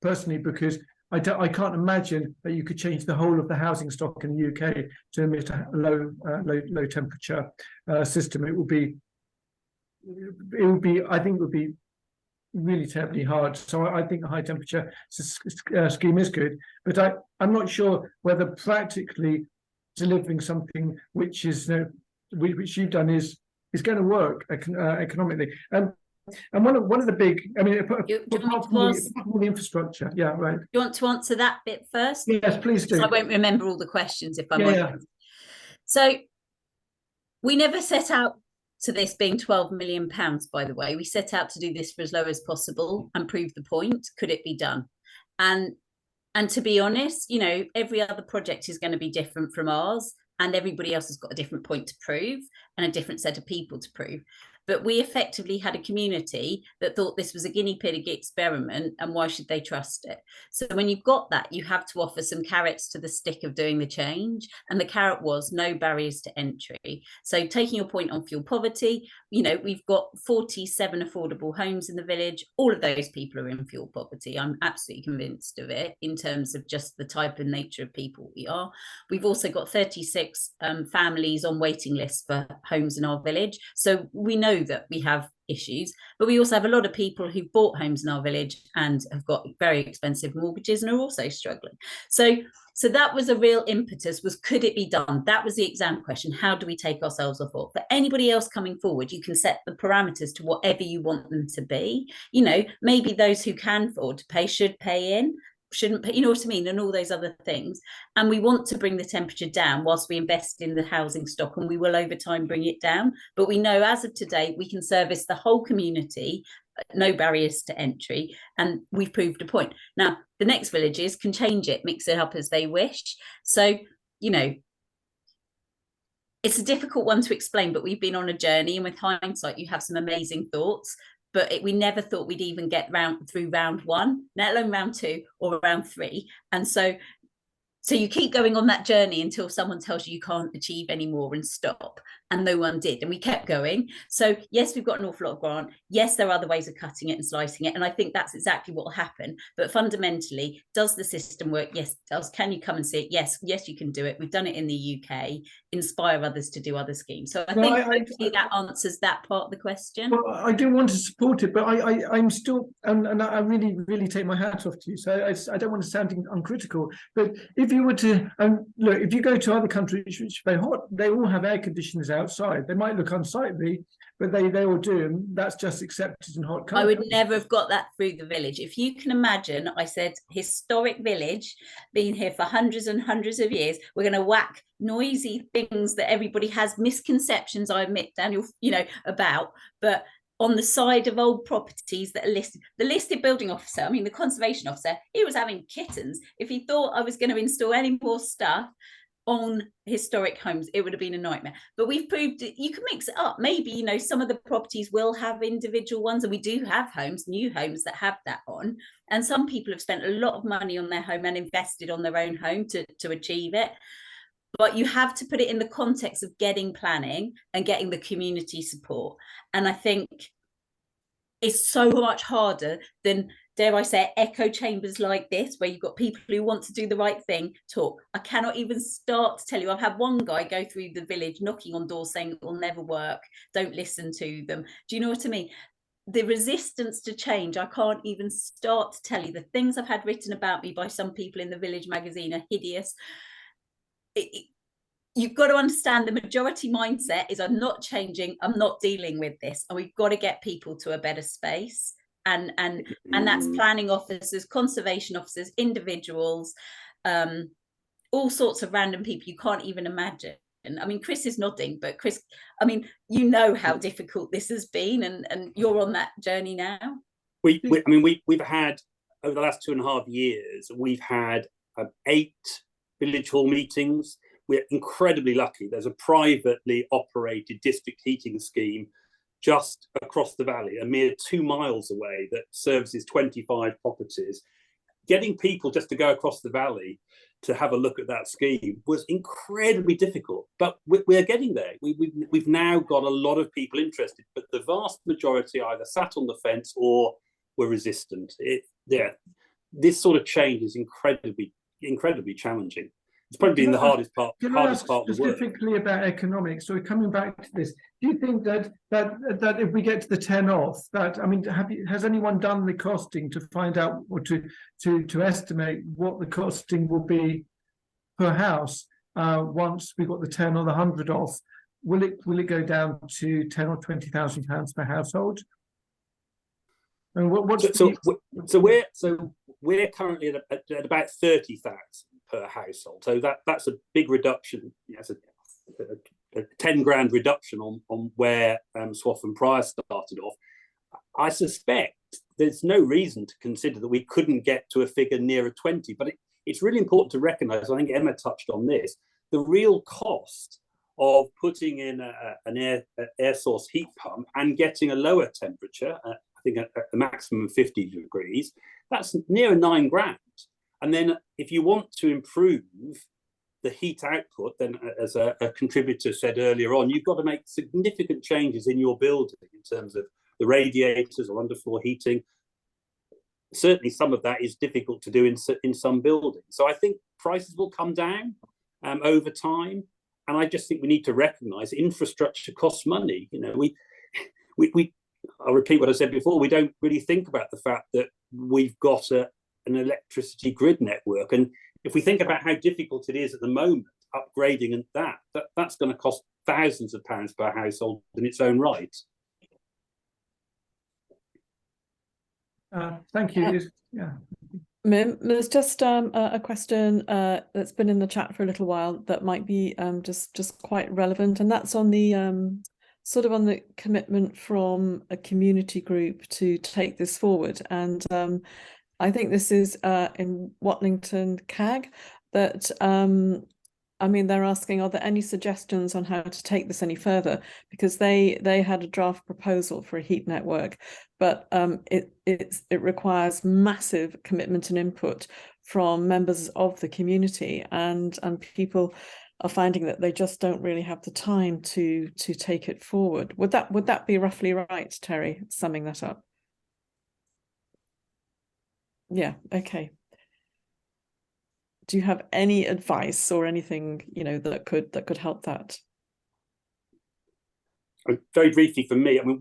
personally, because I can't imagine that you could change the whole of the housing stock in the UK to emit a low temperature system. It would be, I think it would be really terribly hard. So I think a high temperature scheme is good, but I'm not sure whether practically delivering something which is which you've done is going to work economically. And one of the big, I mean, the infrastructure. Yeah, right. You want to answer that bit first? Yes, please do. I won't remember all the questions if I'm honest. Yeah. So we never set out to this being £12 million, by the way. We set out to do this for as low as possible and prove the point. Could it be done? And to be honest, you know, every other project is going to be different from ours, and everybody else has got a different point to prove and a different set of people to prove. But we effectively had a community that thought this was a guinea pig experiment, and why should they trust it? So when you've got that, you have to offer some carrots to the stick of doing the change. And the carrot was no barriers to entry. So taking your point on fuel poverty, you know, we've got 47 affordable homes in the village. All of those people are in fuel poverty. I'm absolutely convinced of it in terms of just the type and nature of people we are. We've also got 36 families on waiting lists for homes in our village. So we know that we have issues, but we also have a lot of people who bought homes in our village and have got very expensive mortgages and are also struggling. So that was a real impetus, was could it be done? That was the exam question. How do we take ourselves off? For anybody else coming forward, you can set the parameters to whatever you want them to be. You know, maybe those who can afford to pay should pay in, shouldn't pay, you know what I mean, and all those other things. And we want to bring the temperature down whilst we invest in the housing stock, and we will over time bring it down. But we know as of today, we can service the whole community, no barriers to entry, and we've proved a point. Now, the next villages can change it, mix it up as they wish. So, you know, it's a difficult one to explain, but we've been on a journey, and with hindsight, you have some amazing thoughts. But we never thought we'd even get through round one, let alone round two or round three. And so you keep going on that journey until someone tells you can't achieve anymore and stop. And no one did. And we kept going. So yes, we've got an awful lot of grant. Yes, there are other ways of cutting it and slicing it. And I think that's exactly what will happen. But fundamentally, does the system work? Yes, it does. Can you come and see it? Yes, you can do it. We've done it in the UK. Inspire others to do other schemes. So I think hopefully that answers that part of the question. Well, I do want to support it, but I'm still, and I really, really take my hat off to you. So I don't want to sound uncritical, but if you were to, look, if you go to other countries which are very hot, they all have air conditioners outside. They might look unsightly, but they all do, and that's just accepted in hot countries. I would never have got that through the village. If you can imagine, I said historic village, been here for hundreds and hundreds of years, we're going to whack noisy things that everybody has misconceptions, I admit, Daniel, you know, about, but on the side of old properties that are listed. The listed building officer, I mean, the conservation officer, he was having kittens. If he thought I was going to install any more stuff on historic homes, it would have been a nightmare. But we've proved that you can mix it up. Maybe, you know, some of the properties will have individual ones, and we do have homes, new homes that have that on. And some people have spent a lot of money on their home and invested on their own home to achieve it. But you have to put it in the context of getting planning and getting the community support. And I think it's so much harder than, dare I say, echo chambers like this, where you've got people who want to do the right thing talk. I cannot even start to tell you. I've had one guy go through the village knocking on doors saying it will never work, don't listen to them. Do you know what I mean? The resistance to change, I can't even start to tell you. The things I've had written about me by some people in the Village magazine are hideous. You've got to understand the majority mindset is I'm not changing, I'm not dealing with this, and we've got to get people to a better space. And that's planning officers, conservation officers, individuals, all sorts of random people you can't even imagine. I mean, Chris is nodding, but Chris, I mean, you know how difficult this has been, and you're on that journey now. We've had, over the last 2.5 years, we've had 8 village hall meetings. We're incredibly lucky. There's a privately operated district heating scheme just across the valley, a mere 2 miles away, that services 25 properties. Getting people just to go across the valley to have a look at that scheme was incredibly difficult, but we're getting there. We've now got a lot of people interested, but the vast majority either sat on the fence or were resistant. This sort of change is incredibly challenging. It's probably been the hardest part of the work. Specifically about economics, so coming back to this, do you think that if we get to the 10 off, that, I mean, has anyone done the costing to find out, or to estimate what the costing will be per house once we got the 10 or the 100 off? Will it go down to 10 or 20,000 pounds per household? And we're currently at about 30,000 per household, so that's a big reduction. It's a 10 grand reduction on where Swaffham Prior started off. I suspect there's no reason to consider that we couldn't get to a figure nearer 20, but it's really important to recognise, I think Emma touched on this, the real cost of putting in an air source heat pump and getting a lower temperature, I think a maximum of 50 degrees, that's near 9 grand. And then if you want to improve the heat output, then as a contributor said earlier on, you've got to make significant changes in your building in terms of the radiators or underfloor heating. Certainly some of that is difficult to do in some buildings. So I think prices will come down over time. And I just think we need to recognise infrastructure costs money. You know, I'll repeat what I said before, we don't really think about the fact that we've got an electricity grid network. And if we think about how difficult it is at the moment, upgrading and that's going to cost thousands of pounds per household in its own right. Thank you. Yeah. Mim, there's just a question that's been in the chat for a little while that might be just quite relevant, and that's on the sort of on the commitment from a community group to take this forward. And I think this is in Watlington CAG that I mean, they're asking, are there any suggestions on how to take this any further? Because they had a draft proposal for a heat network, but it requires massive commitment and input from members of the community, and people are finding that they just don't really have the time to take it forward. Would that be roughly right, Terry, summing that up? Yeah, okay. Do you have any advice or anything, you know, that could help that? Very briefly for me, I mean,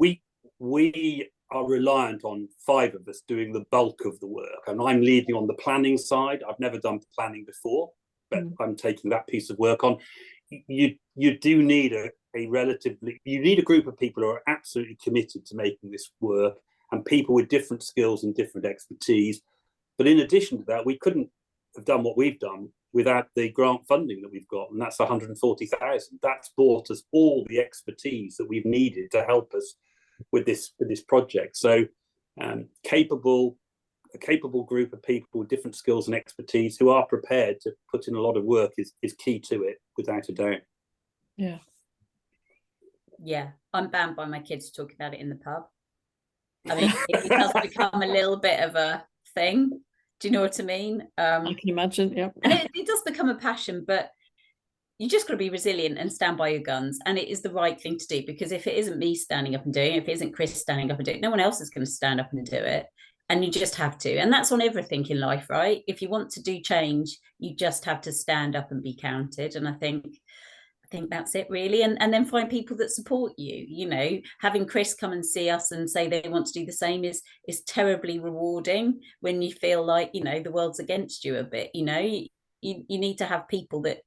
we are reliant on 5 of us doing the bulk of the work, and I'm leading on the planning side. I've never done planning before, but I'm taking that piece of work on. You do need you need a group of people who are absolutely committed to making this work, and people with different skills and different expertise. But in addition to that, we couldn't have done what we've done without the grant funding that we've got, and that's 140,000. That's brought us all the expertise that we've needed to help us with this project. So a capable group of people with different skills and expertise who are prepared to put in a lot of work is key to it, without a doubt. Yeah, I'm bound by my kids talking about it in the pub. I mean, it does become a little bit of a thing. Do you know what I mean? I can imagine, yeah. And it does become a passion, but you just got to be resilient and stand by your guns. And it is the right thing to do, because if it isn't me standing up and doing it, if it isn't Chris standing up and doing it, no one else is going to stand up and do it. And you just have to. And that's on everything in life, right? If you want to do change, you just have to stand up and be counted. And I think that's it, really. And then find people that support you. You know, having Chris come and see us and say they want to do the same is terribly rewarding when you feel like, you know, the world's against you a bit. You know, you need to have people that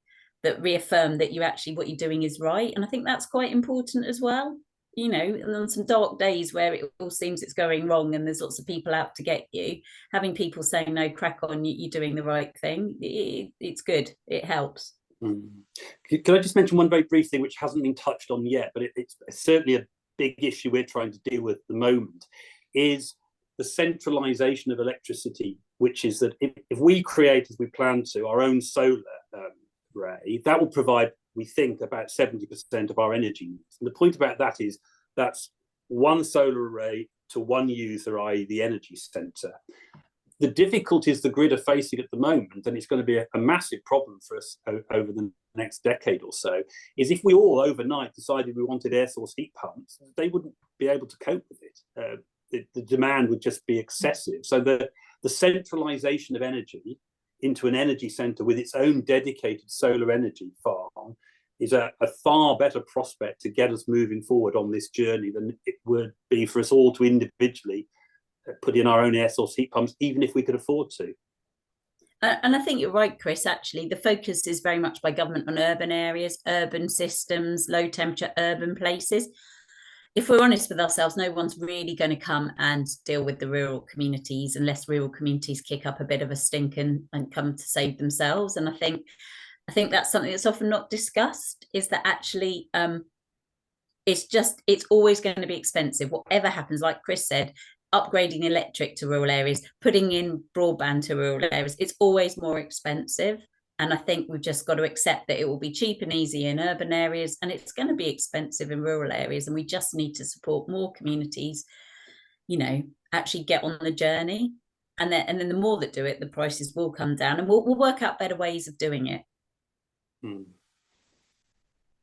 reaffirm that you actually, what you're doing is right. And I think that's quite important as well. You know, and on some dark days where it all seems it's going wrong and there's lots of people out to get you, having people saying, no, crack on, you're doing the right thing, it's good. It helps. Can I just mention one very brief thing which hasn't been touched on yet, but it's certainly a big issue we're trying to deal with at the moment, is the centralisation of electricity, which is that if we create, as we plan to, our own solar array, that will provide, we think, about 70% of our energy needs. And the point about that is that's one solar array to one user, i.e. the energy centre. The difficulties the grid are facing at the moment, and it's going to be a massive problem for us over the next decade or so, is if we all overnight decided we wanted air source heat pumps, they wouldn't be able to cope with it. The demand would just be excessive. So the centralisation of energy into an energy centre with its own dedicated solar energy farm is a far better prospect to get us moving forward on this journey than it would be for us all to individually put in our own air source heat pumps, even if we could afford to. And I think you're right, Chris. Actually, the focus is very much by government on urban areas, urban systems, low temperature urban places. If we're honest with ourselves, no one's really going to come and deal with the rural communities unless rural communities kick up a bit of a stink and come to save themselves. And I think that's something that's often not discussed, is that actually it's always going to be expensive. Whatever happens, like Chris said, upgrading electric to rural areas, putting in broadband to rural areas, it's always more expensive. And I think we've just got to accept that it will be cheap and easy in urban areas, and it's going to be expensive in rural areas. And we just need to support more communities, you know, actually get on the journey. And then the more that do it, the prices will come down, and we'll work out better ways of doing it.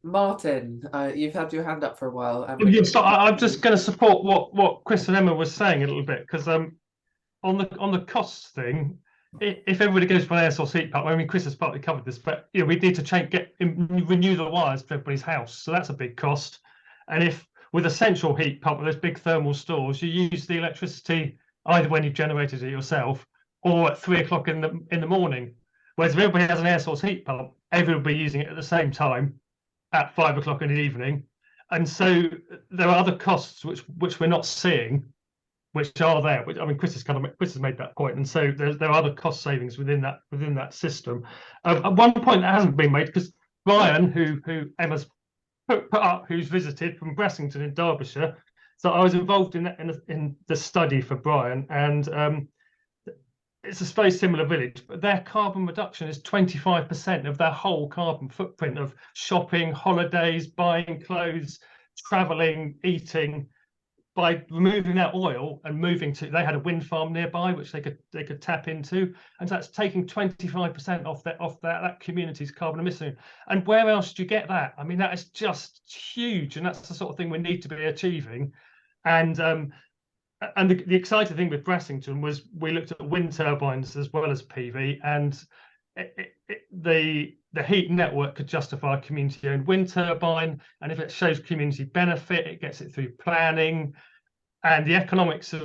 Martin, you've had your hand up for a while. I'm just going to support what Chris and Emma was saying a little bit, because on the costs thing, if everybody goes for an air source heat pump, I mean, Chris has partly covered this, but you know, we need to renew the wires for everybody's house, so that's a big cost. And if with a central heat pump with those big thermal stores, you use the electricity either when you've generated it yourself or at 3 o'clock in the morning. Whereas if everybody has an air source heat pump, everyone will be using it at the same time at 5 o'clock in the evening. And so there are other costs which we're not seeing, which are there. I mean, Chris has made that point, and so there are other cost savings within that system. At one point that hasn't been made, because Brian, who Emma's put up, who's visited from Brassington in Derbyshire, so I was involved in the study for Brian, and it's a very similar village, but their carbon reduction is 25% of their whole carbon footprint of shopping, holidays, buying clothes, traveling, eating. By removing that oil and moving to, they had a wind farm nearby which they could tap into, and so that's taking 25% off that community's carbon emission. And where else do you get that? I mean, that is just huge, and that's the sort of thing we need to be achieving. And the exciting thing with Brassington was we looked at wind turbines as well as PV, and the heat network could justify a community-owned wind turbine, and if it shows community benefit, it gets it through planning, and the economics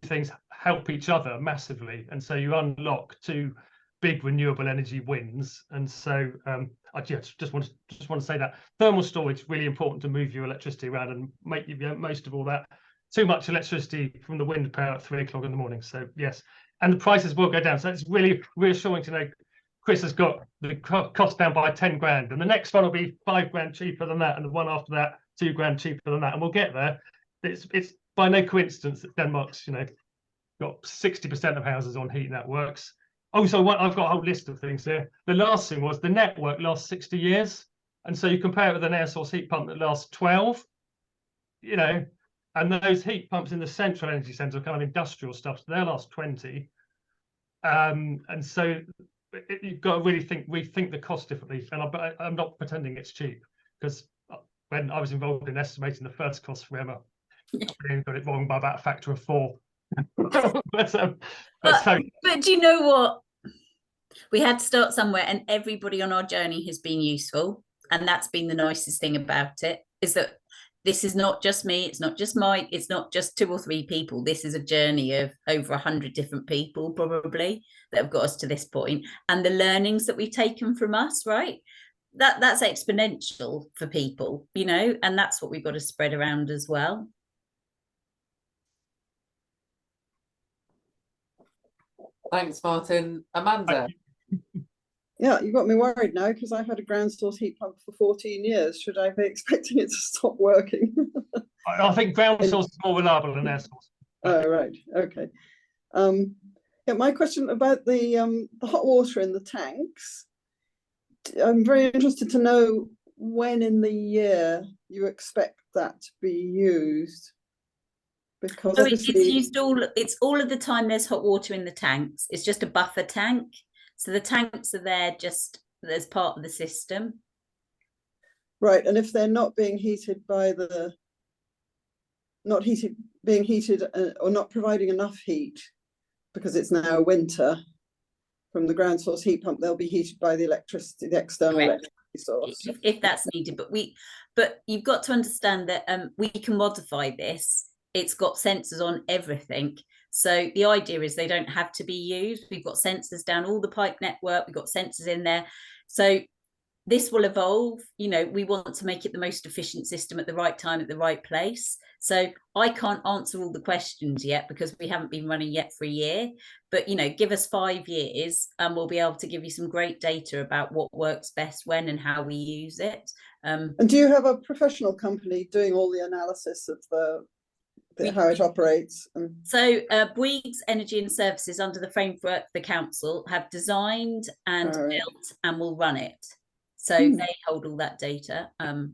things help each other massively, and so you unlock 2 big renewable energy wins. And so I just want to say that thermal storage is really important to move your electricity around and make you most of all that too much electricity from the wind power at 3 o'clock in the morning. So yes, and the prices will go down. So it's really reassuring to know Chris has got the cost down by 10 grand, and the next one will be 5 grand cheaper than that, and the one after that £2,000 cheaper than that, and we'll get there. It's by no coincidence that Denmark's, got 60% of houses on heat networks. Also, I've got a whole list of things here. The last thing was the network lasts 60 years. And so you compare it with an air source heat pump that lasts 12, and those heat pumps in the central energy centre are kind of industrial stuff, so they'll last 20. And so you've got to really rethink the cost differently. And I'm not pretending it's cheap, because when I was involved in estimating the first cost for Emma, I got it wrong by about a factor of 4. but do you know what? We had to start somewhere, and everybody on our journey has been useful. And that's been the nicest thing about it, is that this is not just me, it's not just Mike, it's not just 2 or 3 people. This is a journey of over 100 different people, probably, that have got us to this point. And the learnings that we've taken from us, right? That's exponential for people, and that's what we've got to spread around as well. Thanks, Martin. Amanda? Yeah, you got me worried now, because I've had a ground source heat pump for 14 years. Should I be expecting it to stop working? I think ground source is more reliable than air source. Oh, right. Okay. Yeah, my question about the hot water in the tanks. I'm very interested to know when in the year you expect that to be used. Because it's used all of the time. There's hot water in the tanks. It's just a buffer tank. So the tanks are there just as part of the system. Right, and if they're not being heated by being heated or not providing enough heat, because it's now winter, from the ground source heat pump, they'll be heated by the electricity, the external electricity source. If that's needed, but you've got to understand that we can modify this. It's got sensors on everything. So the idea is they don't have to be used. We've got sensors down all the pipe network. We've got sensors in there. So this will evolve. We want to make it the most efficient system at the right time, at the right place. So I can't answer all the questions yet, because we haven't been running yet for a year. But, give us 5 years and we'll be able to give you some great data about what works best when and how we use it. And do you have a professional company doing all the analysis of how it operates? So Bouygues Energy and Services, under the framework the council have designed and built and will run it. So they hold all that data. And,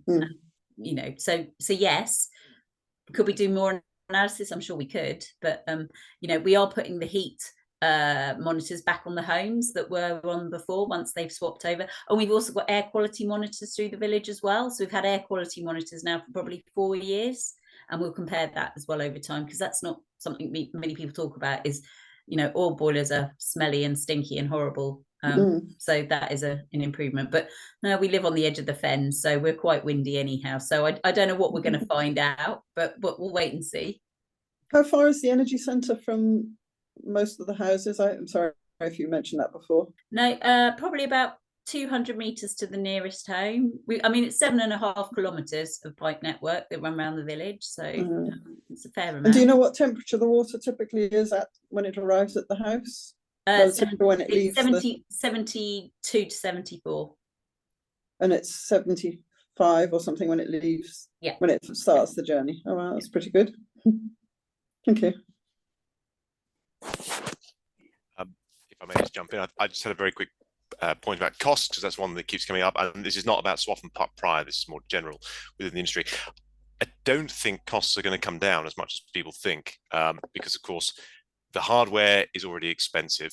so yes, could we do more analysis? I'm sure we could, but we are putting the heat monitors back on the homes that were on before, once they've swapped over. And we've also got air quality monitors through the village as well. So we've had air quality monitors now for probably 4 years. And we'll compare that as well over time, because that's not something many people talk about, is, all boilers are smelly and stinky and horrible. So that is an improvement. But no, we live on the edge of the fen, so we're quite windy anyhow. So I don't know what we're going to find out, but we'll wait and see. How far is the energy centre from most of the houses? I'm sorry if you mentioned that before. No, probably about 200 meters to the nearest home. It's 7.5 kilometers of pipe network that run around the village, so it's a fair amount. And do you know what temperature the water typically is at when it arrives at the house? When it leaves 72 to 74. And it's 75 or something when it leaves. Yeah. When it starts the journey. Oh wow, that's pretty good. Thank you. If I may just jump in, I just had a very quick point about costs, because that's one that keeps coming up, and this is not about Swaff and Pryor, this is more general within the industry. I don't think costs are going to come down as much as people think, because of course the hardware is already expensive,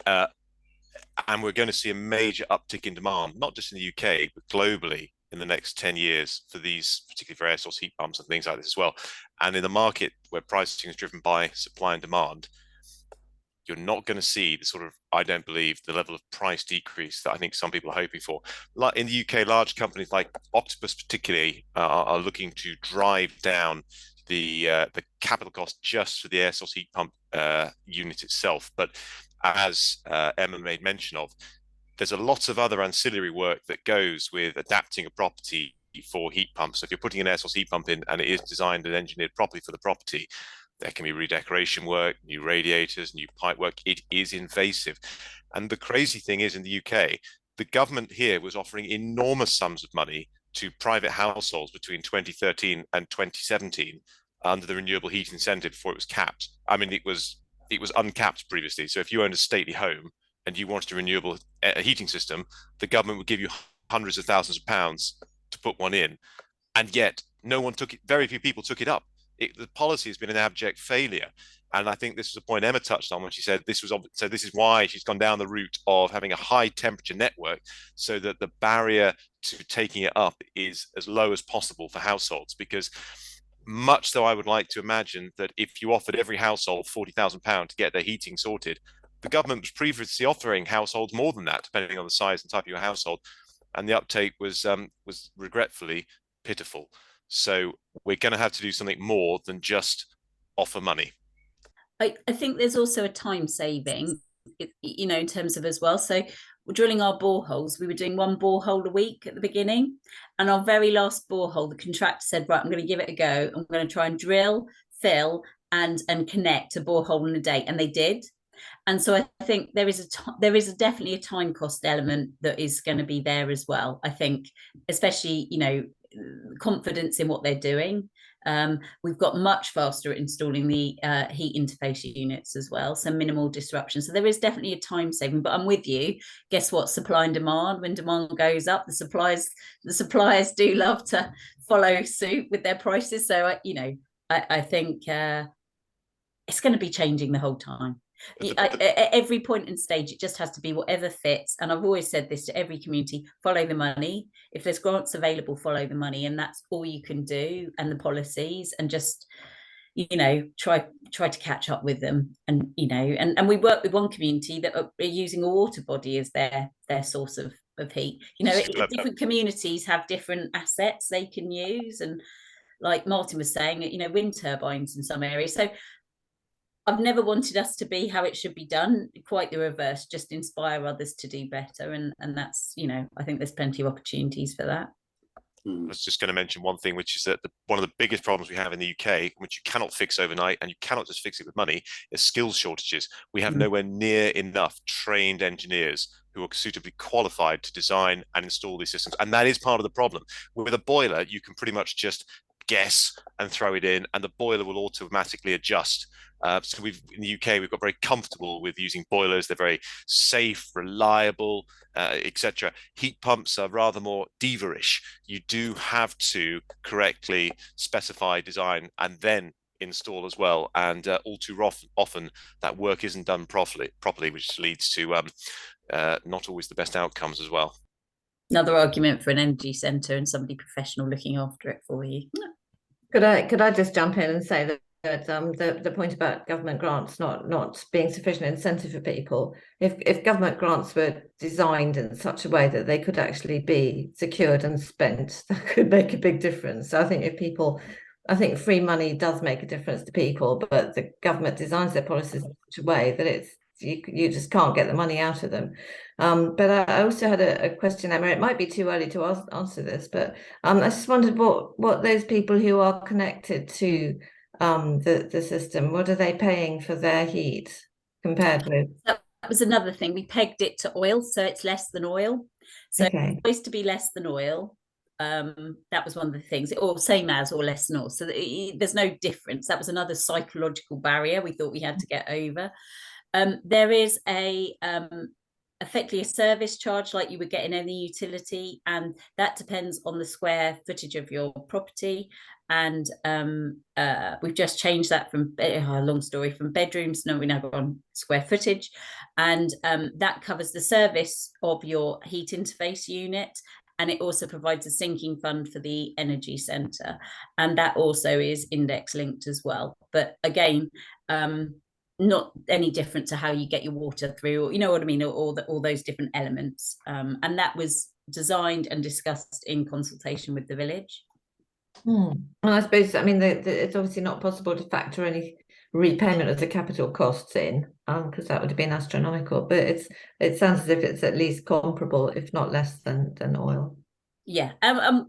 and we're going to see a major uptick in demand, not just in the UK but globally, in the next 10 years for these, particularly for air source heat pumps and things like this as well. And in the market where pricing is driven by supply and demand, you're not going to see the sort of, I don't believe, the level of price decrease that I think some people are hoping for. Like in the UK, large companies like Octopus particularly are looking to drive down the capital cost just for the air source heat pump unit itself. But as Emma made mention of, there's a lot of other ancillary work that goes with adapting a property for heat pumps. So if you're putting an air source heat pump in and it is designed and engineered properly for the property, there can be redecoration work, new radiators, new pipe work. It is invasive. And the crazy thing is, in the UK, the government here was offering enormous sums of money to private households between 2013 and 2017 under the renewable heat incentive before it was capped. I mean, it was uncapped previously. So if you owned a stately home and you wanted a renewable heating system, the government would give you hundreds of thousands of pounds to put one in. And yet no one took it, very few people took it up. The policy has been an abject failure. And I think this was a point Emma touched on when she said this is why she's gone down the route of having a high temperature network, so that the barrier to taking it up is as low as possible for households. Because much though I would like to imagine that if you offered every household £40,000 to get their heating sorted, the government was previously offering households more than that, depending on the size and type of your household, and the uptake was regretfully pitiful. So we're going to have to do something more than just offer money. I think there's also a time saving, you know, in terms of as well. So we're drilling our boreholes. We were doing one borehole a week at the beginning, and our very last borehole, the contractor said, right, I'm going to give it a go. I'm going to try and drill, fill, and connect a borehole in a day, and they did. And so I think there is definitely a time cost element that is going to be there as well. I think, especially, you know, confidence in what they're doing. We've got much faster at installing the heat interface units as well, so minimal disruption. So there is definitely a time saving, but I'm with you. Guess what? Supply and demand. When demand goes up, the suppliers do love to follow suit with their prices. So I think it's going to be changing the whole time. At every point in stage, it just has to be whatever fits. And I've always said this to every community: follow the money. If there's grants available, follow the money, and that's all you can do. And the policies, and just, you know, try to catch up with them. And you know, and we work with one community that are using a water body as their source of heat. You know, different communities have different assets they can use, and like Martin was saying, you know, wind turbines in some areas. So I've never wanted us to be how it should be done, quite the reverse, just inspire others to do better. And that's, you know, I think there's plenty of opportunities for that. I was just going to mention one thing, which is that one of the biggest problems we have in the UK, which you cannot fix overnight, and you cannot just fix it with money, is skills shortages. We have nowhere near enough trained engineers who are suitably qualified to design and install these systems. And that is part of the problem. With a boiler, you can pretty much just guess and throw it in, and the boiler will automatically adjust. So in the UK, we've got very comfortable with using boilers. They're very safe, reliable, etc. Heat pumps are rather more diva-ish. You do have to correctly specify, design, and then install as well. And all too often, that work isn't done properly, which leads to not always the best outcomes as well. Another argument for an energy centre and somebody professional looking after it for you. Could I just jump in and say that the point about government grants not being sufficient incentive for people, if government grants were designed in such a way that they could actually be secured and spent, that could make a big difference. So I think free money does make a difference to people, but the government designs their policies in such a way that you just can't get the money out of them. But I also had a question, Emma. It might be too early to answer this, but I just wondered what those people who are connected to the system, what are they paying for their heat compared with? That was another thing. We pegged it to oil, so it's less than oil. So Okay. It's supposed to be less than oil. That was one of the things, or same as or less than oil. So there's no difference. That was another psychological barrier we thought we had to get over. There is effectively a service charge like you would get in any utility, and that depends on the square footage of your property. And we've just changed that from long story, from bedrooms. No, we now go on square footage, and that covers the service of your heat interface unit. And it also provides a sinking fund for the energy centre, and that also is index linked as well. But again, not any different to how you get your water through, you know what I mean, or all those different elements. And that was designed and discussed in consultation with the village. And I suppose, I mean, it's obviously not possible to factor any repayment of the capital costs in, because that would have been astronomical. But it sounds as if it's at least comparable, if not less than oil. Yeah,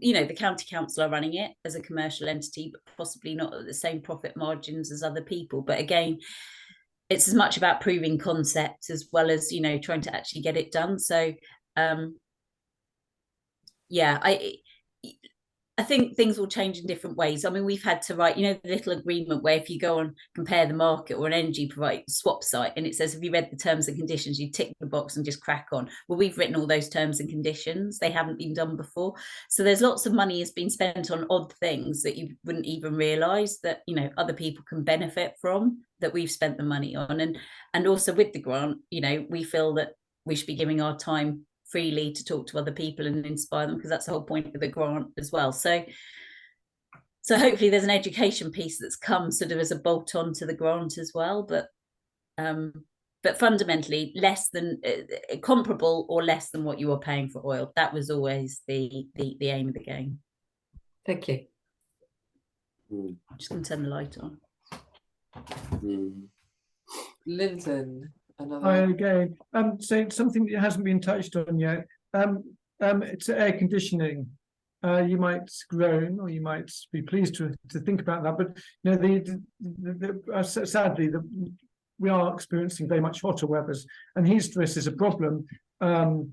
you know, the county council are running it as a commercial entity, but possibly not at the same profit margins as other people. But again, it's as much about proving concepts as well as, you know, trying to actually get it done. So, yeah, I think things will change in different ways. I mean, we've had to write, the little agreement where if you go on Compare the Market or an energy provider swap site and it says, have you read the terms and conditions? You tick the box and just crack on. Well, we've written all those terms and conditions. They haven't been done before. So there's lots of money has been spent on odd things that you wouldn't even realise that, other people can benefit from, that we've spent the money on. And also with the grant, we feel that we should be giving our time freely to talk to other people and inspire them, because that's the whole point of the grant as well. So hopefully there's an education piece that's come sort of as a bolt on to the grant as well, but fundamentally less than comparable or less than what you are paying for oil. That was always the aim of the game. Thank you. I'm just going to turn the light on. Linton. Hi again. So something that hasn't been touched on yet. It's air conditioning. You might groan, or you might be pleased to think about that. But sadly, we are experiencing very much hotter weathers, and heat stress is a problem.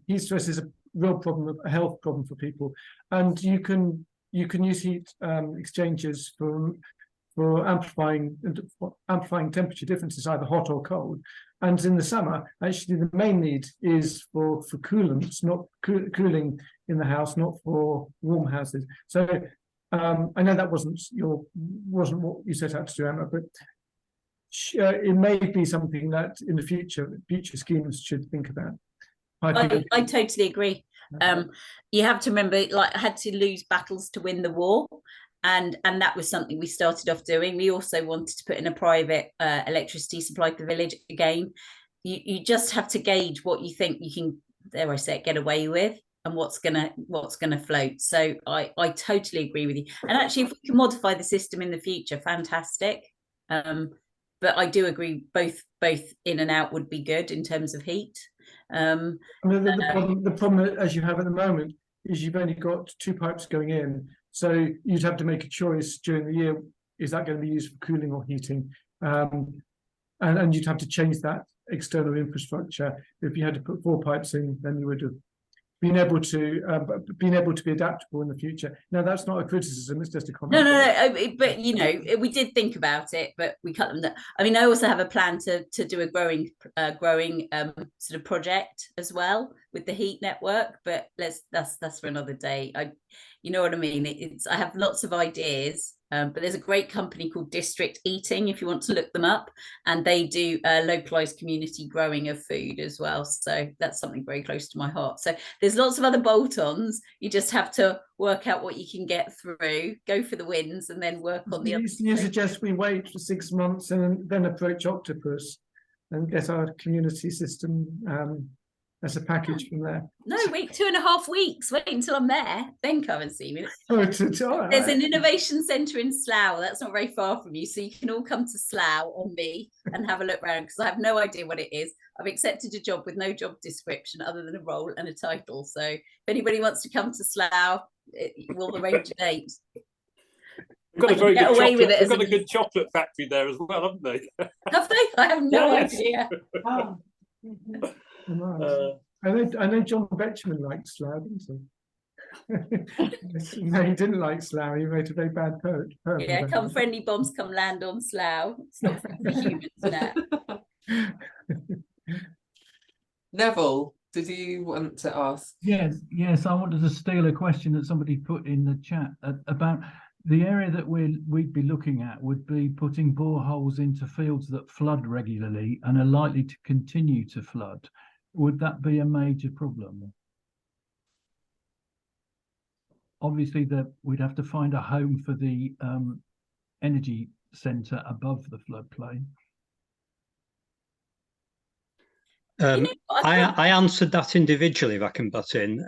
Heat stress is a real problem, a health problem for people, and you can use heat exchangers for amplifying temperature differences, either hot or cold. And in the summer, actually, the main need is for coolants, not cooling in the house, not for warm houses. So I know that wasn't what you set out to do, Emma, but it may be something that in the future schemes should think about. I totally agree. You have to remember, I had to lose battles to win the war. And that was something we started off doing. We also wanted to put in a private electricity supply to the village. Again, you just have to gauge what you think you can, dare I say it, get away with, and what's gonna float. So I totally agree with you. And actually, if we can modify the system in the future, fantastic. But I do agree, both in and out would be good in terms of heat. The problem, as you have at the moment, is you've only got 2 pipes going in. So you'd have to make a choice during the year, is that going to be used for cooling or heating? And you'd have to change that external infrastructure. If you had to put 4 pipes in, then you would have been able to be adaptable in the future. Now, that's not a criticism, it's just a comment. No, but we did think about it, but we cut them down. I mean, I also have a plan to do a growing sort of project as well with the heat network, but that's for another day. You know what I mean? I have lots of ideas, but there's a great company called District Eating, if you want to look them up, and they do localized community growing of food as well. So that's something very close to my heart. So there's lots of other bolt-ons. You just have to work out what you can get through, go for the wins, and then work on the other. You suggest we wait for 6 months and then approach Octopus and get our community system as a package from there? No, wait 2.5 weeks. Wait until I'm there, then come and see me. There's an innovation centre in Slough. That's not very far from you, so you can all come to Slough on me and have a look around, because I have no idea what it is. I've accepted a job with no job description other than a role and a title. So if anybody wants to come to Slough, we'll arrange a date. They've got a good chocolate factory there as well, haven't they? Have they? I have no idea. Oh. I know John Betjeman liked Slough, didn't he? No, he didn't like Slough. He wrote a very bad poem. Yeah, come friendly bombs, come land on Slough. It's not for humans now. Neville, did you want to ask? Yes. I wanted to steal a question that somebody put in the chat about the area that we'd be looking at would be putting boreholes into fields that flood regularly and are likely to continue to flood. Would that be a major problem? Obviously, we'd have to find a home for the energy centre above the floodplain. I answered that individually, if I can butt in,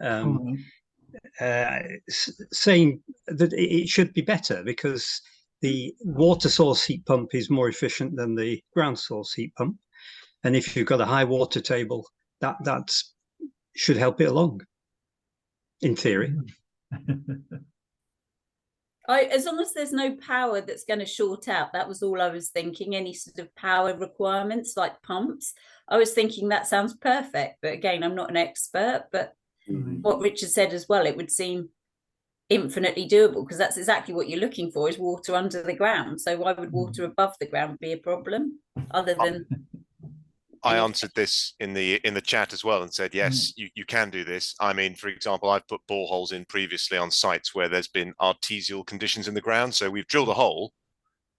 saying that it should be better because the water source heat pump is more efficient than the ground source heat pump. And if you've got a high water table, that should help it along, in theory. As long as there's no power that's going to short out, that was all I was thinking. Any sort of power requirements like pumps, I was thinking that sounds perfect. But again, I'm not an expert, but what Richard said as well, it would seem, infinitely doable, because that's exactly what you're looking for, is water under the ground. So why would water above the ground be a problem, other than I answered this in the chat as well and said, yes, you can do this. I mean, for example, I've put boreholes in previously on sites where there's been artesial conditions in the ground. So we've drilled a hole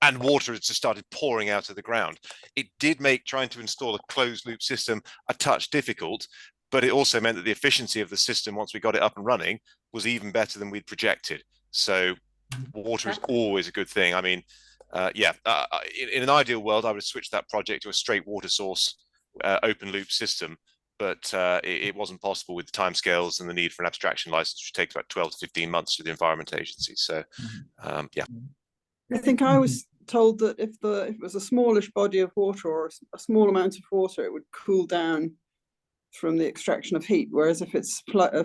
and water has just started pouring out of the ground. It did make trying to install a closed loop system a touch difficult, but it also meant that the efficiency of the system, once we got it up and running, was even better than we'd projected. So water is always a good thing. I mean, in an ideal world, I would have switched that project to a straight water source open loop system, but it wasn't possible with the timescales and the need for an abstraction license, which takes about 12 to 15 months through the Environment Agency. So, yeah. I think I was told that if it was a smallish body of water or a small amount of water, it would cool down from the extraction of heat. Whereas if it's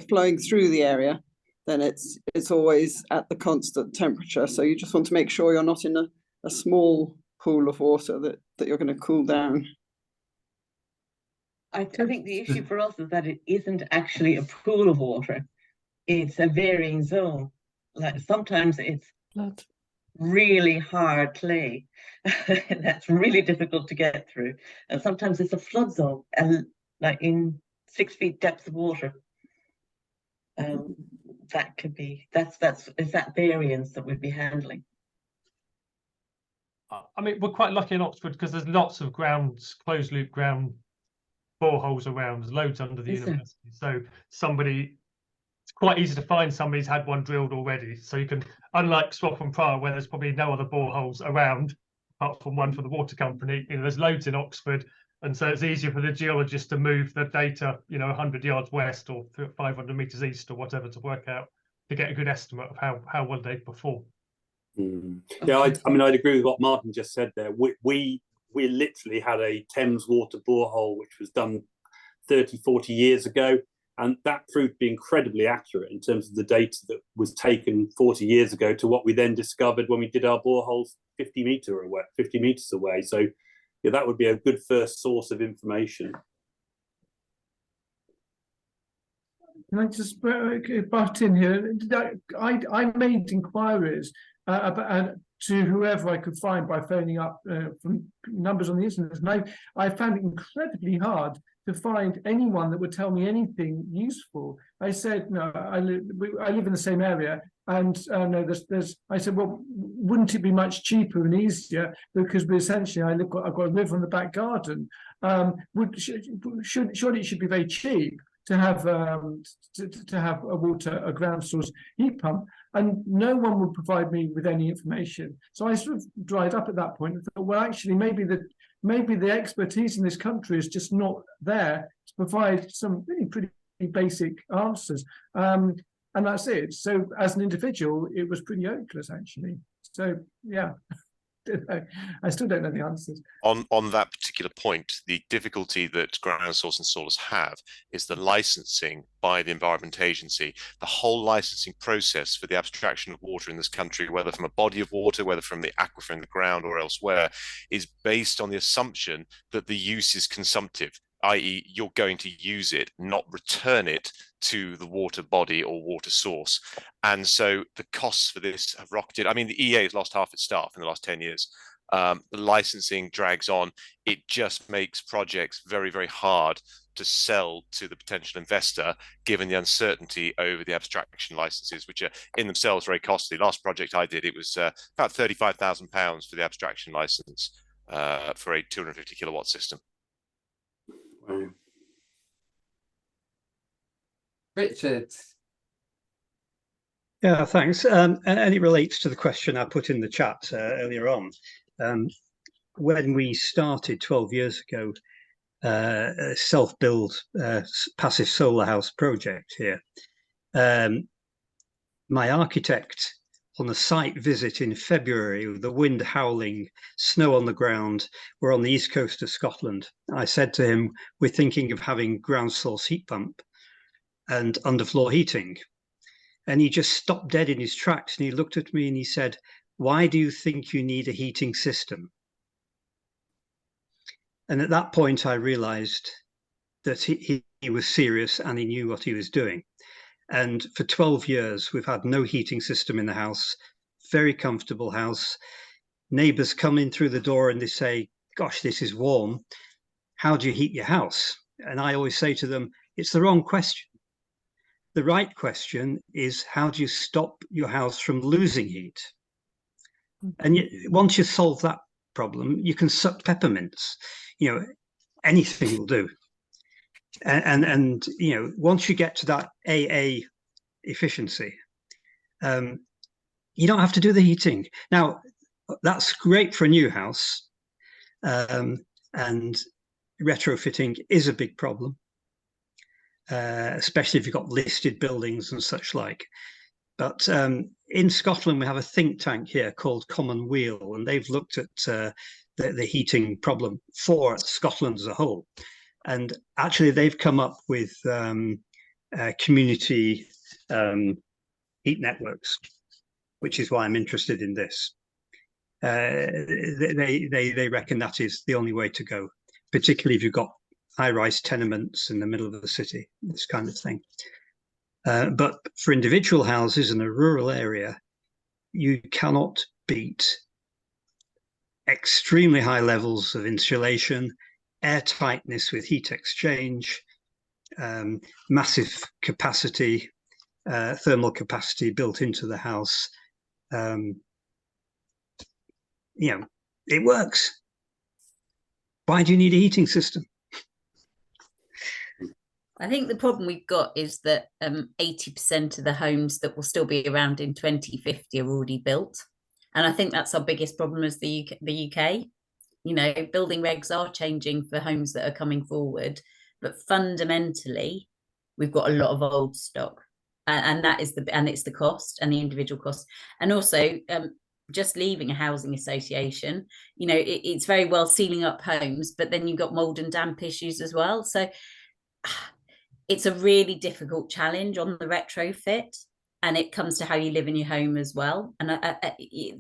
flowing through the area, then it's always at the constant temperature. So you just want to make sure you're not in a small pool of water that you're going to cool down. I think the issue for us is that it isn't actually a pool of water. It's a varying zone. Like sometimes it's really hard clay and that's really difficult to get through. And sometimes it's a flood zone, and like in 6 feet depth of water. That could be it's that variance that we'd be handling. I mean, we're quite lucky in Oxford because there's lots of closed loop ground boreholes around. There's loads under the university. So it's quite easy to find somebody's had one drilled already. So you can, unlike Swaffham Prior, where there's probably no other boreholes around apart from one for the water company, there's loads in Oxford. And so it's easier for the geologist to move the data, 100 yards west or 500 meters east or whatever, to work out, to get a good estimate of how well they perform. Yeah, I mean, I'd agree with what Martin just said there. We literally had a Thames water borehole which was done 30, 40 years ago, and that proved to be incredibly accurate in terms of the data that was taken 40 years ago to what we then discovered when we did our boreholes 50 meters away. So yeah, that would be a good first source of information. Can I just butt in here? I made inquiries to whoever I could find by phoning up from numbers on the internet, and I found it incredibly hard to find anyone that would tell me anything useful. I said, no, I live in the same area, and no, I said, well, wouldn't it be much cheaper and easier, because essentially I've got a river in the back garden. Surely it should be very cheap to have a ground source heat pump, and no one would provide me with any information. So I sort of dried up at that point and thought, well, actually, maybe the expertise in this country is just not there to provide some really pretty basic answers. And that's it. So as an individual, it was pretty hopeless, actually. So yeah. I still don't know the answers. On that particular point, the difficulty that ground source installers have is the licensing by the Environment Agency. The whole licensing process for the abstraction of water in this country, whether from a body of water, whether from the aquifer in the ground or elsewhere, is based on the assumption that the use is consumptive, i.e. you're going to use it, not return it to the water body or water source. And so the costs for this have rocketed. I mean, the EA has lost half its staff in the last 10 years. The licensing drags on. It just makes projects very, very hard to sell to the potential investor, given the uncertainty over the abstraction licenses, which are in themselves very costly. Last project I did, it was about £35,000 for the abstraction license for a 250 kilowatt system. Wow. Richard. Yeah, thanks. And it relates to the question I put in the chat earlier on. When we started 12 years ago, a self-build passive solar house project here, my architect on a site visit in February with the wind howling, snow on the ground, we're on the east coast of Scotland. I said to him, we're thinking of having ground source heat pump and underfloor heating. And he just stopped dead in his tracks and he looked at me and he said, why do you think you need a heating system? And at that point, I realized that he was serious and he knew what he was doing. And for 12 years, we've had no heating system in the house, very comfortable house. Neighbors come in through the door and they say, gosh, this is warm. How do you heat your house? And I always say to them, it's the wrong question. The right question is, how do you stop your house from losing heat? And once you solve that problem, you can suck peppermints. You know, anything will do. And you know, once you get to that AA efficiency, you don't have to do the heating. Now, that's great for a new house, and retrofitting is a big problem, especially if you've got listed buildings and such like. But in Scotland, we have a think tank here called Common Wheel, and they've looked at the heating problem for Scotland as a whole. And actually, they've come up with community heat networks, which is why I'm interested in this. They reckon that is the only way to go, particularly if you've got high-rise tenements in the middle of the city, this kind of thing. But for individual houses in a rural area, you cannot beat extremely high levels of insulation, air tightness with heat exchange, massive capacity, thermal capacity built into the house. You know, it works. Why do you need a heating system? I think the problem we've got is that 80% of the homes that will still be around in 2050 are already built. And I think that's our biggest problem as the UK. You know, building regs are changing for homes that are coming forward, but fundamentally, we've got a lot of old stock. And that is it's the cost and the individual cost. And also, just leaving a housing association, you know, it's very well sealing up homes, but then you've got mold and damp issues as well. So it's a really difficult challenge on the retrofit, and it comes to how you live in your home as well. And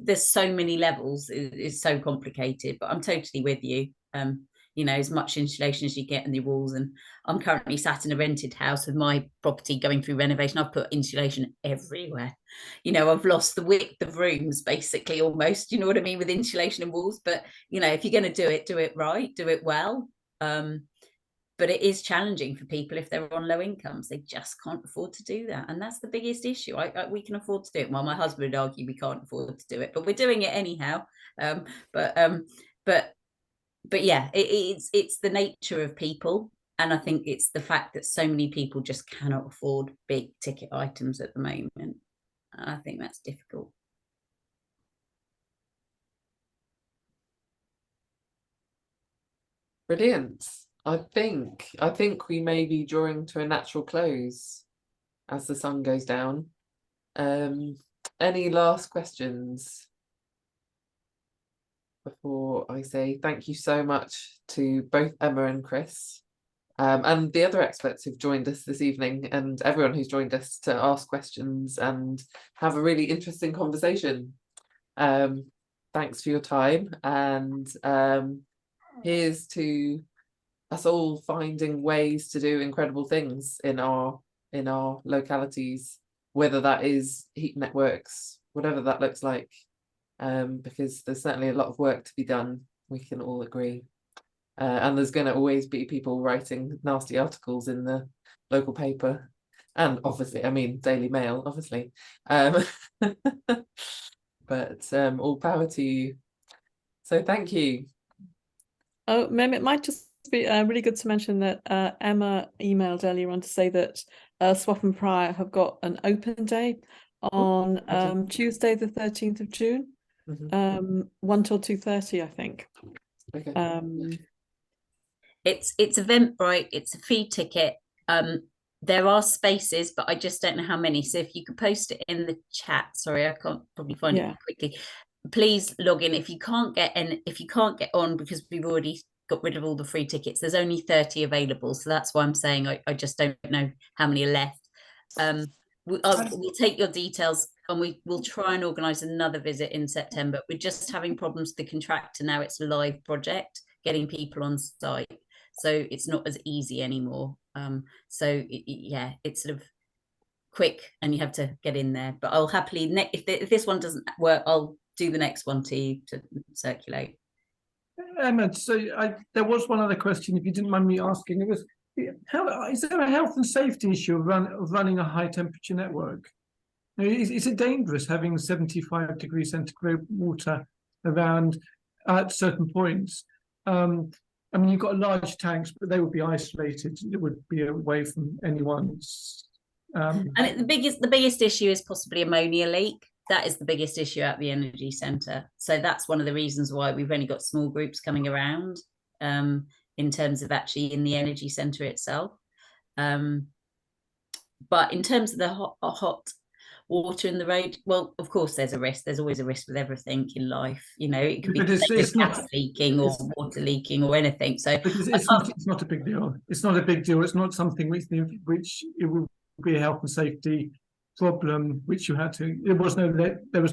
there's so many levels, it's so complicated, but I'm totally with you. You know, as much insulation as you get in the walls. And I'm currently sat in a rented house with my property going through renovation. I've put insulation everywhere. You know, I've lost the width of rooms, basically, almost, you know what I mean, with insulation and walls. But, you know, if you're going to do it right, do it well. But it is challenging for people if they're on low incomes. They just can't afford to do that. And that's the biggest issue. We can afford to do it. Well, my husband would argue we can't afford to do it, but we're doing it anyhow. But yeah, it's the nature of people. And I think it's the fact that so many people just cannot afford big ticket items at the moment. And I think that's difficult. Brilliant. I think we may be drawing to a natural close as the sun goes down. Any last questions before I say thank you so much to both Emma and Chris, and the other experts who've joined us this evening, and everyone who's joined us to ask questions and have a really interesting conversation. Thanks for your time, and here's to us all finding ways to do incredible things in our localities, whether that is heat networks, whatever that looks like, because there's certainly a lot of work to be done, we can all agree, and there's going to always be people writing nasty articles in the local paper, and obviously, I mean, Daily Mail, obviously, but all power to you. So thank you. Oh, Mem, it might just be really good to mention that Emma emailed earlier on to say that Swaffham Prior have got an open day on Tuesday the 13th of June, 1 till 2:30, I think. Okay. It's Eventbrite, it's a fee ticket. There are spaces, but I just don't know how many. So if you could post it in the chat, sorry, I can't probably find it quickly. Please log in. If you can't get on because we've already got rid of all the free tickets, there's only 30 available, so that's why I'm saying I just don't know how many are left. We'll take your details and we'll try and organise another visit in September. We're just having problems with the contractor now. It's a live project, getting people on site, so it's not as easy anymore. So yeah, it's sort of quick and you have to get in there. But I'll happily, if this one doesn't work, I'll do the next one to you to circulate. Emma, so there was one other question, if you didn't mind me asking. It was, how is there a health and safety issue of running a high temperature network? Is it dangerous having 75 degrees centigrade water around at certain points? I mean, you've got large tanks, but they would be isolated. It would be away from anyone's. And the biggest issue is possibly ammonia leak. That is the biggest issue at the energy centre. So that's one of the reasons why we've only got small groups coming around in terms of actually in the energy centre itself. But in terms of the hot water in the road, well, of course there's a risk. There's always a risk with everything in life. You know, it could be gas leaking or water leaking or anything. So it's not a big deal. It's not a big deal. It's not something which it will be a health and safety problem which you had to. There was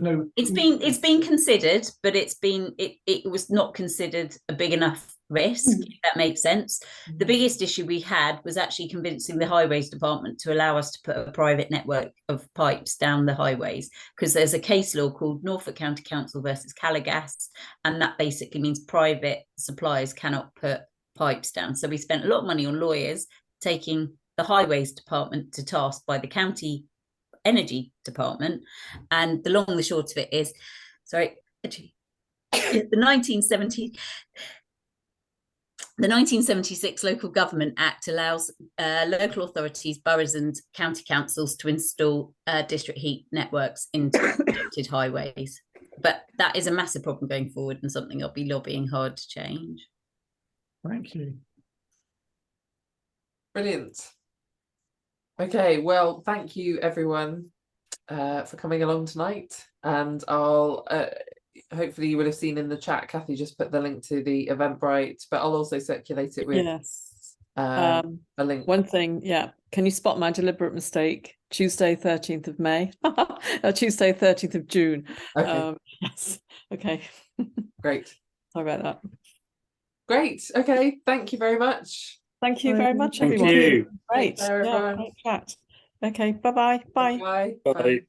no. It's been considered, but it was not considered a big enough risk, if that makes sense. The biggest issue we had was actually convincing the highways department to allow us to put a private network of pipes down the highways, because there's a case law called Norfolk County Council versus Calagas, and that basically means private suppliers cannot put pipes down. So we spent a lot of money on lawyers taking the highways department to task by the county energy department. And the long and the short of it is, the 1976 Local Government Act allows local authorities, boroughs and county councils to install district heat networks into protected highways. But that is a massive problem going forward and something I'll be lobbying hard to change. Thank you. Brilliant. Okay, well, thank you everyone for coming along tonight, and I'll hopefully you would have seen in the chat Kathy just put the link to the Eventbrite, but I'll also circulate it with a link. One thing, can you spot my deliberate mistake? Tuesday 13th of May. Tuesday 13th of June. Okay. Yes. Okay. Great. Sorry about that. Great. Okay, thank you very much. Thank you very much, Thank everyone. you. Great. Thanks, everyone. Great chat. Okay, bye-bye. Bye. Bye. Bye.